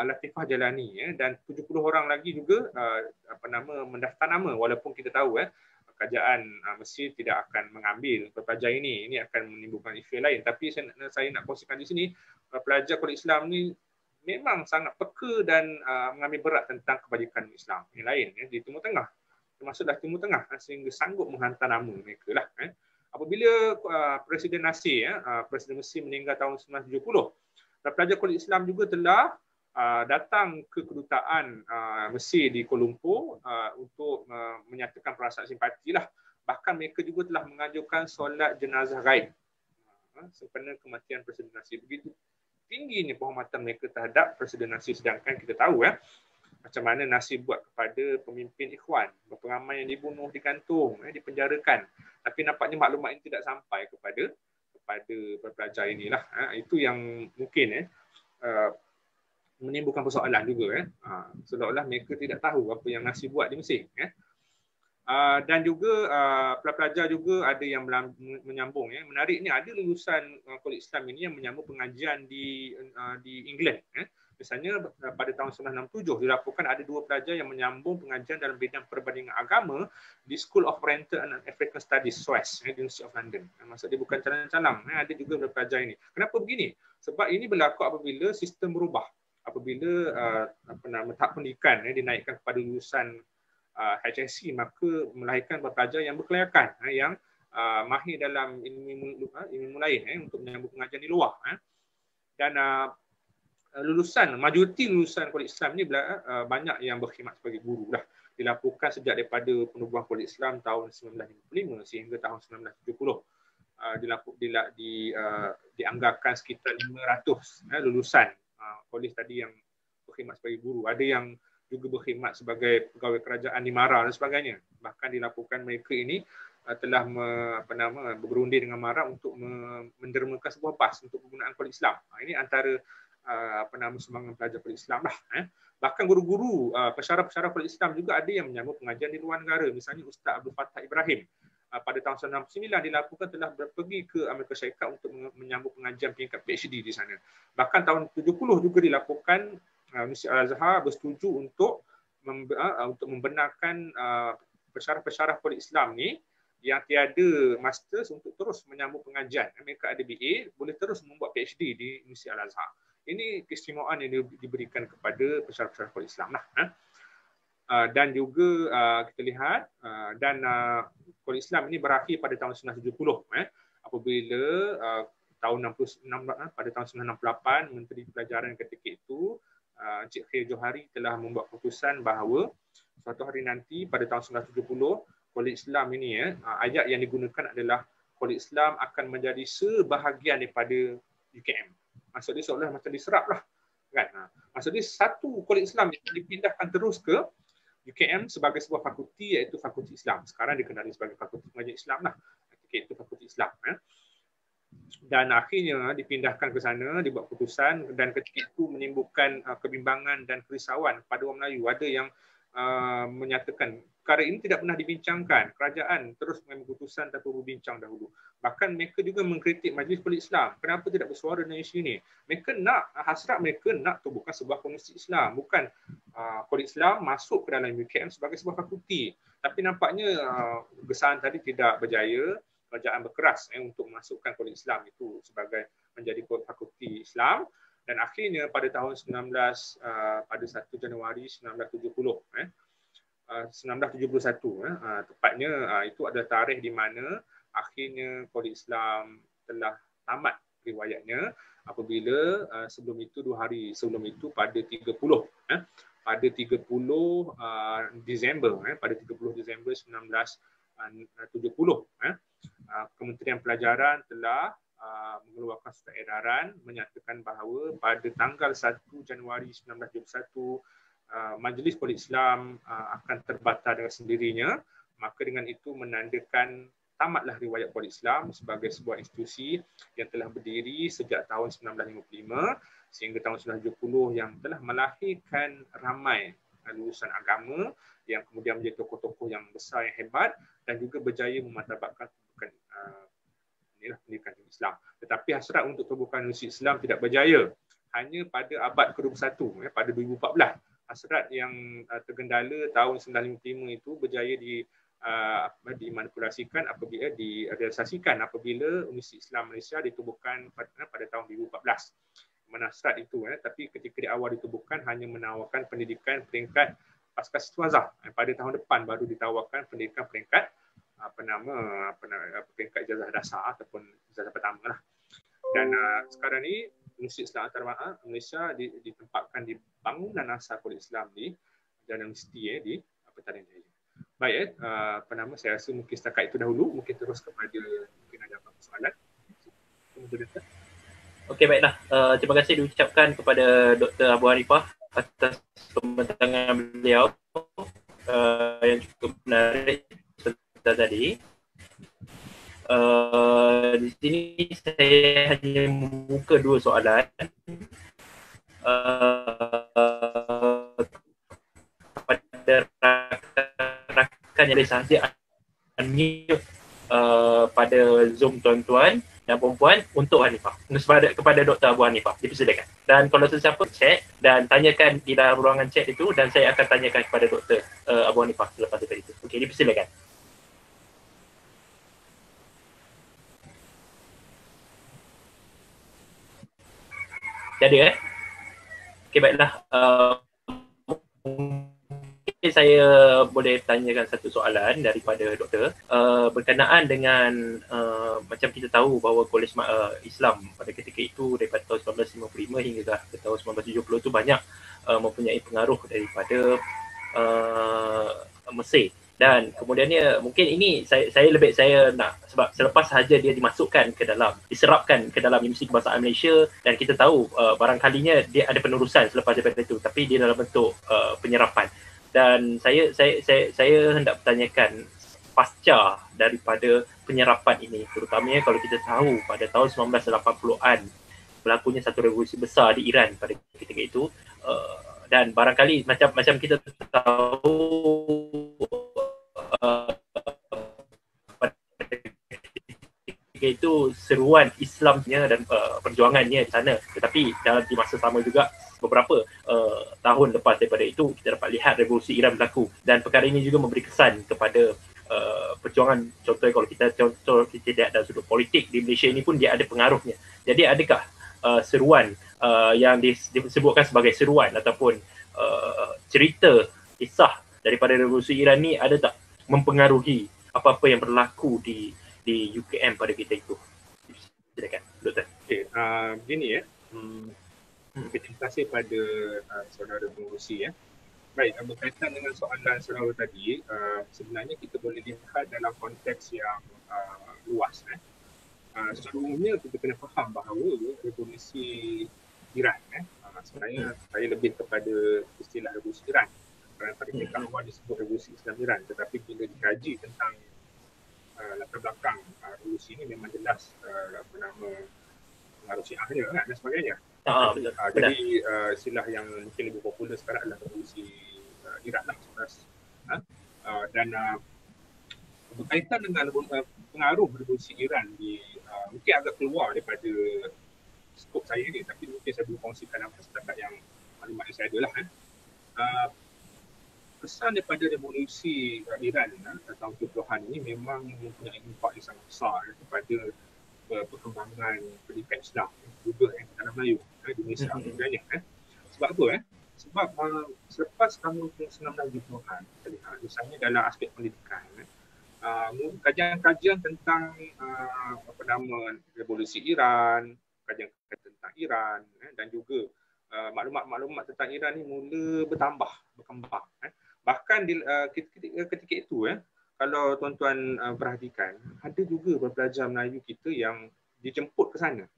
Latifah Jalani, dan 70 orang lagi juga mendaftar nama, walaupun kita tahu kerajaan Mesir tidak akan mengambil pelajar ini. Ini akan menimbulkan isu lain. Tapi saya nak kongsikan di sini, pelajar Kolej Islam ni memang sangat peka dan mengambil berat tentang kebajikan Islam yang lain di Timur Tengah, termasuklah Timur Tengah, sehingga sanggup menghantar nama mereka lah. Apabila Presiden Nasir, Presiden Mesir meninggal tahun 1970, pelajar Kolej Islam juga telah datang ke kedutaan Mesir di Kuala Lumpur untuk menyatakan perasaan simpati lah. Bahkan mereka juga telah mengajukan solat jenazah gaib sempena kematian Presiden Nasir. Begitu tingginya penghormatan mereka terhadap Presiden Nasir, sedangkan kita tahu macam mana Nasir buat kepada pemimpin Ikhwan, berapa ramai yang dibunuh, digantung, dipenjarakan. Tapi nampaknya maklumat ini tidak sampai kepada pelajar inilah. Itu yang mungkin menimbulkan persoalan juga. Seolah-olah mereka tidak tahu apa yang Nasir buat di Mesir. Dan juga pelajar juga ada yang menyambung. Menariknya ada lulusan Kolej Islam ini yang menyambung pengajian di England. Misalnya pada tahun 1967 dilaporkan ada 2 pelajar yang menyambung pengajian dalam bidang perbandingan agama di School of Oriental and African Studies SOAS di University of London. Maksud dia bukan calang-calang. Ada juga pelajar ini. Kenapa begini? Sebab ini berlaku apabila sistem berubah. Apabila tahap pendidikan dinaikkan kepada lulusan HSC, maka melahirkan pelajar yang berkelayakan, yang mahir dalam ilmu lain untuk menyambung pengajian di luar. Dan majoriti lulusan Kolej Islam ni banyak yang berkhidmat sebagai guru dah. Dilaporkan sejak daripada penubuhan Kolej Islam tahun 1955 sehingga tahun 1970. Dianggarkan sekitar 500 lulusan kolej tadi yang berkhidmat sebagai guru. Ada yang juga berkhidmat sebagai pegawai kerajaan di Mara dan sebagainya. Bahkan dilaporkan mereka ini telah berunding dengan Mara untuk mendermakan sebuah bas untuk penggunaan Kolej Islam. Ini antara sumbangan pelajar Kolej Islam lah. Bahkan guru-guru pensyarah-pensyarah Kolej Islam juga ada yang menyambung pengajian di luar negara. Misalnya Ustaz Abdul Fattah Ibrahim pada tahun 1999 dilaporkan telah pergi ke Amerika Syarikat untuk menyambung pengajian tingkat PhD di sana. Bahkan tahun 70 juga dilaporkan Universiti Al-Azhar bersetuju untuk membenarkan pensyarah-pensyarah Kolej Islam ni yang tiada masters untuk terus menyambung pengajian. Mereka ada BA, boleh terus membuat PhD di Universiti Al-Azhar. Ini keistimewaan yang diberikan kepada pensyarah-pensyarah Kolej Islam lah. Dan juga kita lihat Kolej Islam ini berakhir pada tahun 1970 apabila pada tahun 1968 Menteri Pelajaran ketika itu Encik Khair Johari telah membuat keputusan bahawa suatu hari nanti pada tahun 1970 Kolej Islam ini ayat yang digunakan adalah Kolej Islam akan menjadi sebahagian daripada UKM. Maksud dia seolah macam diserap lah kan. Maksud dia satu Kolej Islam yang dipindahkan terus ke UKM sebagai sebuah fakulti, iaitu Fakulti Islam. Sekarang dikenali sebagai Fakulti Pengajian Islam lah. Itu Fakulti Islam. Dan akhirnya dipindahkan ke sana, dibuat keputusan, dan ketika itu menimbulkan kebimbangan dan kerisauan pada orang Melayu. Ada yang menyatakan perkara ini tidak pernah dibincangkan. Kerajaan terus mengambil keputusan tanpa berbincang dahulu. Bahkan mereka juga mengkritik Majlis Kolej Islam. Kenapa tidak bersuara dalam isu ini? Mereka hasrat mereka nak tubuhkan sebuah universiti Islam. Bukan Kolej Islam masuk ke dalam UKM sebagai sebuah fakulti. Tapi nampaknya gesaan tadi tidak berjaya. Kerajaan berkeras untuk memasukkan Kolej Islam itu sebagai menjadi fakulti Islam. Dan akhirnya pada tahun pada 1 Januari 1971, tepatnya itu adalah tarikh di mana akhirnya Kolej Islam telah tamat riwayatnya apabila sebelum itu 2 hari sebelum itu pada 30 Disember 1970 Kementerian Pelajaran telah mengeluarkan surat edaran menyatakan bahawa pada tanggal 1 Januari 1971 Majlis Kolej Islam akan terbatal dengan sendirinya. Maka dengan itu menandakan tamatlah riwayat Kolej Islam sebagai sebuah institusi yang telah berdiri sejak tahun 1955 sehingga tahun 1970 yang telah melahirkan ramai lulusan agama yang kemudian menjadi tokoh-tokoh yang besar, yang hebat dan juga berjaya memartabatkan pendidikan Islam. Tetapi hasrat untuk terbukaan universiti Islam tidak berjaya. Hanya pada abad ke-21, pada 2014, hasrat yang tergendala tahun 1955 itu berjaya dimanipulasikan apabila direalisasikan apabila Universiti Islam Malaysia ditubuhkan pada tahun 2014. Mana hasrat itu, tapi ketika di awal ditubuhkan hanya menawarkan pendidikan peringkat pasca istiwazah. Pada tahun depan baru ditawarkan pendidikan peringkat peringkat ijazah dasar ataupun ijazah pertama lah. Dan sekarang ni Universiti Islam Antarabangsa Malaysia ditempatkan di bangunan asal Islam di Jana Universiti di Petaling Jaya. Baik, saya rasa mungkin setakat itu dahulu. Mungkin terus kepada mungkin ada apa soalan. Okey, baiklah. Terima kasih diucapkan kepada Dr. Abu Hanifah atas pembentangan beliau yang cukup menarik sebentar tadi. Di sini saya hanya membuka dua soalan kepada rakan-rakan yang boleh sahaja unmute pada Zoom tuan-tuan dan perempuan untuk Hanifah, kepada Dr. Abu Hanifah, dipersilakan. Dan kalau sesiapa chat dan tanyakan di dalam ruangan chat itu, dan saya akan tanyakan kepada Dr. Abu Hanifah selepas daripada itu. Okey, dipersilakan. Jadi okey, baiklah. Mungkin saya boleh tanyakan satu soalan daripada doktor berkenaan dengan macam kita tahu bahawa Kolej Islam pada ketika itu daripada tahun 1955 hingga ke tahun 1970 itu banyak mempunyai pengaruh daripada Mesir. Dan kemudiannya mungkin ini saya nak, sebab selepas sahaja dia diserapkan ke dalam Universiti Kebangsaan Malaysia, dan kita tahu barangkalinya dia ada penerusan selepas daripada itu, tapi dia dalam bentuk penyerapan. Dan saya hendak bertanyakan pasca daripada penyerapan ini, terutamanya kalau kita tahu pada tahun 1980-an berlakunya satu revolusi besar di Iran pada ketika itu, dan barangkali macam kita tahu ketika itu seruan Islamnya dan perjuangannya di sana, tetapi di masa sama juga beberapa tahun lepas daripada itu kita dapat lihat revolusi Iran berlaku, dan perkara ini juga memberi kesan kepada perjuangan. Contohnya kalau kita lihat dalam sudut politik di Malaysia ini pun dia ada pengaruhnya. Jadi adakah seruan yang disebutkan sebagai seruan ataupun cerita kisah daripada revolusi Iran ni ada tak mempengaruhi apa-apa yang berlaku di UKM pada ketika itu? Silakan, Doktor. Okey, begini ya. Terima kasih pada saudara pengurusi ya. Baik, berkaitan dengan soalan saudara tadi, sebenarnya kita boleh lihat dalam konteks yang luas. Secara umumnya kita kena faham bahawa revolusi Iran, sebenarnya saya lebih kepada istilah revolusi Iran. Kerana pada ketika awal disebut revolusi Islam Iran, tetapi bila dikaji tentang latar belakang revolusi ini memang jelas pengaruh Syiahnya dan sebagainya. Jadi istilah yang mungkin lebih popular sekarang adalah revolusi Iran lah. Dan berkaitan dengan pengaruh revolusi Iran mungkin agak keluar daripada skop saya ni, tapi mungkin saya boleh kongsikan apa setakat yang maklumat yang saya ada lah. Kesan daripada revolusi Iran tahun 70-an ini memang mempunyai impak yang sangat besar kepada perkembangan pendidikan Islam juga di tanah Melayu, di Malaysia sebenarnya. Sebab apa? Sebab selepas tahun 1970-an, kita lihat misalnya dalam aspek pendidikan, kajian-kajian tentang revolusi Iran, kajian tentang Iran dan juga maklumat-maklumat tentang Iran ni mula berkembang. Bahkan ketika itu kalau tuan-tuan perhatikan, ada juga pelajar Melayu kita yang dijemput ke sana.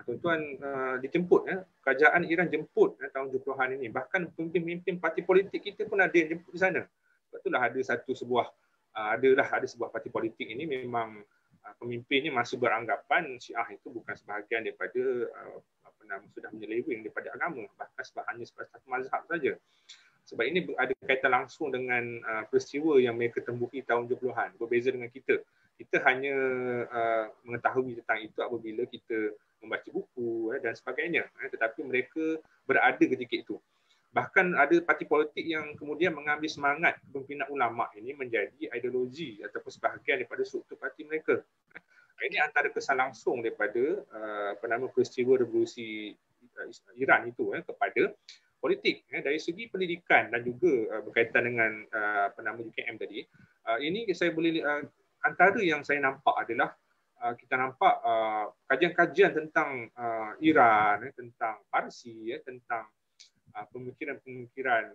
Tuan-tuan dijemput, kerajaan Iran jemput tahun 70-an ini. Bahkan pemimpin parti politik kita pun ada yang jemput di sana. Sebab itulah ada sebuah parti politik ini memang pemimpinnya masih beranggapan Syiah itu bukan sebahagian daripada sudah menyeleweng daripada agama, bahkan hanya sebagai satu mazhab saja. Sebab ini ada kaitan langsung dengan peristiwa yang mereka tembuhi tahun 70-an. Berbeza dengan kita. Kita hanya mengetahui tentang itu apabila kita membaca buku dan sebagainya. Tetapi mereka berada ketika itu. Bahkan ada parti politik yang kemudian mengambil semangat pimpinan ulama' ini menjadi ideologi ataupun sebahagian daripada struktur parti mereka. Ini antara kesan langsung daripada peristiwa revolusi Iran itu kepada politik dari segi pendidikan dan juga berkaitan dengan UKM tadi. Ini saya boleh antara yang saya nampak adalah kita nampak kajian-kajian tentang Iran, tentang Parsi, tentang pemikiran-pemikiran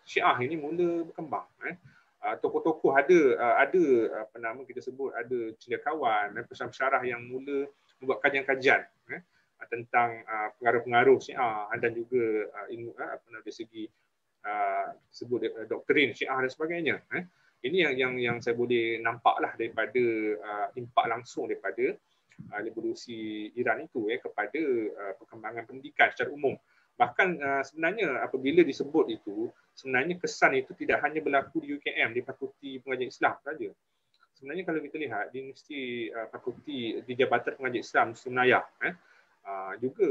Syiah ini mula berkembang. Tokoh-tokoh ada apa nama kita sebut, ada cendekiawan, pensyarah yang mula membuat kajian-kajian tentang pengaruh-pengaruh Syiah dan juga ilmu dari segi sebut doktrin Syiah dan sebagainya. Ini yang saya boleh nampaklah daripada impak langsung daripada revolusi Iran itu kepada perkembangan pendidikan secara umum. Bahkan sebenarnya apabila disebut itu, sebenarnya kesan itu tidak hanya berlaku di UKM, di Fakulti Pengajian Islam saja. Sebenarnya kalau kita lihat di Universiti Fakulti di Jabatan Pengajian Islam Universiti Menayah juga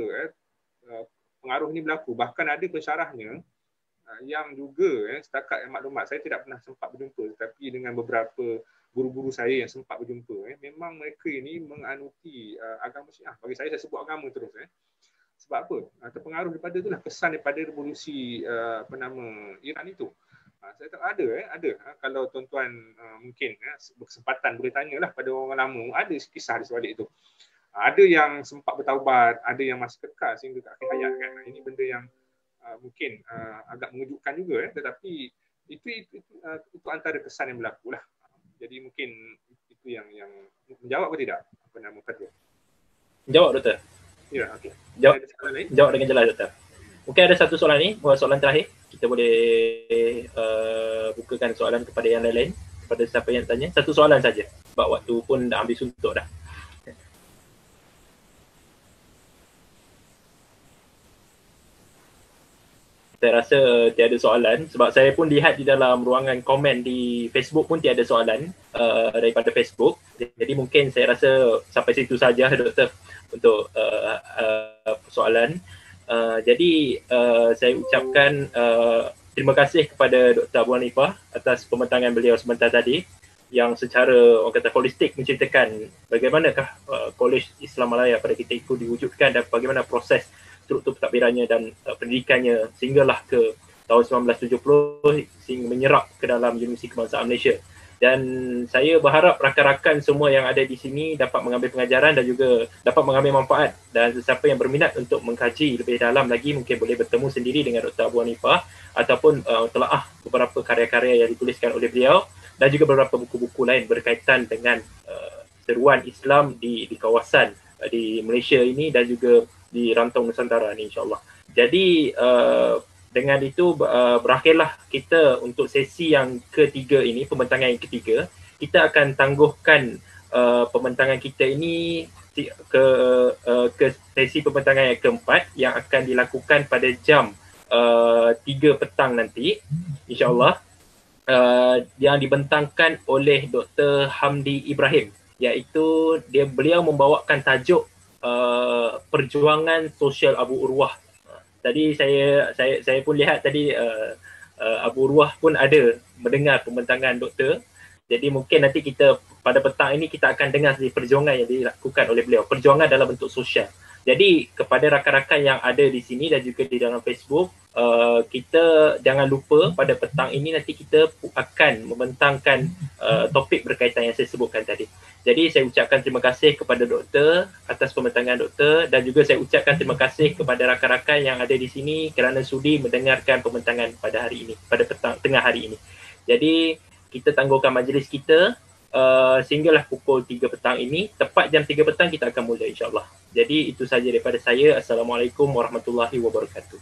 pengaruh ini berlaku. Bahkan ada pensyarahnya yang juga setakat maklumat saya tidak pernah sempat berjumpa, tetapi dengan beberapa guru-guru saya yang sempat berjumpa, memang mereka ini menganuti agama Syiah. Bagi saya sebut agama terus. Sebab apa? Terpengaruh daripada itulah, kesan daripada revolusi Iran itu. Saya tak ada. Kalau tuan-tuan mungkin berkesempatan boleh tanyalah pada orang lama, ada kisah di sebalik itu. Ada yang sempat bertaubat, ada yang masih kekal sehingga ke akhir hayat kan. Ini benda yang mungkin agak mengejutkan juga, tetapi itu antara kesan yang berlaku lah. Jadi mungkin itu yang menjawab atau tidak? Apa nama Fatul? Jawab, Doktor. Ya, okey. Jawab dengan jelas, Doktor. Mungkin ada satu soalan ni, soalan terakhir. Kita boleh bukakan soalan kepada yang lain-lain, kepada siapa yang tanya. Satu soalan saja. Sebab waktu pun dah habis suntuk dah. Saya rasa tiada soalan sebab saya pun lihat di dalam ruangan komen di Facebook pun tiada soalan daripada Facebook. Jadi mungkin saya rasa sampai situ saja, Doktor, untuk soalan. Jadi saya ucapkan terima kasih kepada Dr. Abu Hanifah atas pembentangan beliau sebentar tadi yang secara orang kata holistik menceritakan bagaimanakah Kolej Islam Malaya pada ketika itu diwujudkan dan bagaimana proses struktur pentadbirannya dan pendidikannya sehinggalah ke tahun 1970 sehingga menyerap ke dalam Universiti Kebangsaan Malaysia. Dan saya berharap rakan-rakan semua yang ada di sini dapat mengambil pengajaran dan juga dapat mengambil manfaat, dan sesiapa yang berminat untuk mengkaji lebih dalam lagi mungkin boleh bertemu sendiri dengan Dr. Abu Hanifah ataupun telaah beberapa karya-karya yang dituliskan oleh beliau dan juga beberapa buku-buku lain berkaitan dengan seruan Islam di kawasan di Malaysia ini dan juga di rantau Nusantara ni, insyaAllah. Jadi dengan itu berakhirlah kita untuk sesi yang ketiga ini, pembentangan yang ketiga. Kita akan tangguhkan pembentangan kita ini ke sesi pembentangan yang keempat yang akan dilakukan pada jam 3 petang nanti, insyaAllah, yang dibentangkan oleh Dr. Hamdi Ibrahim, iaitu beliau membawakan tajuk perjuangan sosial Abu Urwah. Tadi saya pun lihat tadi Abu Urwah pun ada mendengar pembentangan doktor. Jadi mungkin nanti kita pada petang ini kita akan dengar perjuangan yang dilakukan oleh beliau, perjuangan dalam bentuk sosial. Jadi kepada rakan-rakan yang ada di sini dan juga di dalam Facebook, kita jangan lupa pada petang ini nanti kita akan membentangkan topik berkaitan yang saya sebutkan tadi. Jadi saya ucapkan terima kasih kepada doktor atas pembentangan doktor dan juga saya ucapkan terima kasih kepada rakan-rakan yang ada di sini kerana sudi mendengarkan pembentangan pada hari ini, pada petang tengah hari ini. Jadi kita tangguhkan majlis kita sehinggalah pukul 3 petang ini. Tepat jam 3 petang kita akan mula, insyaAllah. Jadi itu saja daripada saya. Assalamualaikum warahmatullahi wabarakatuh.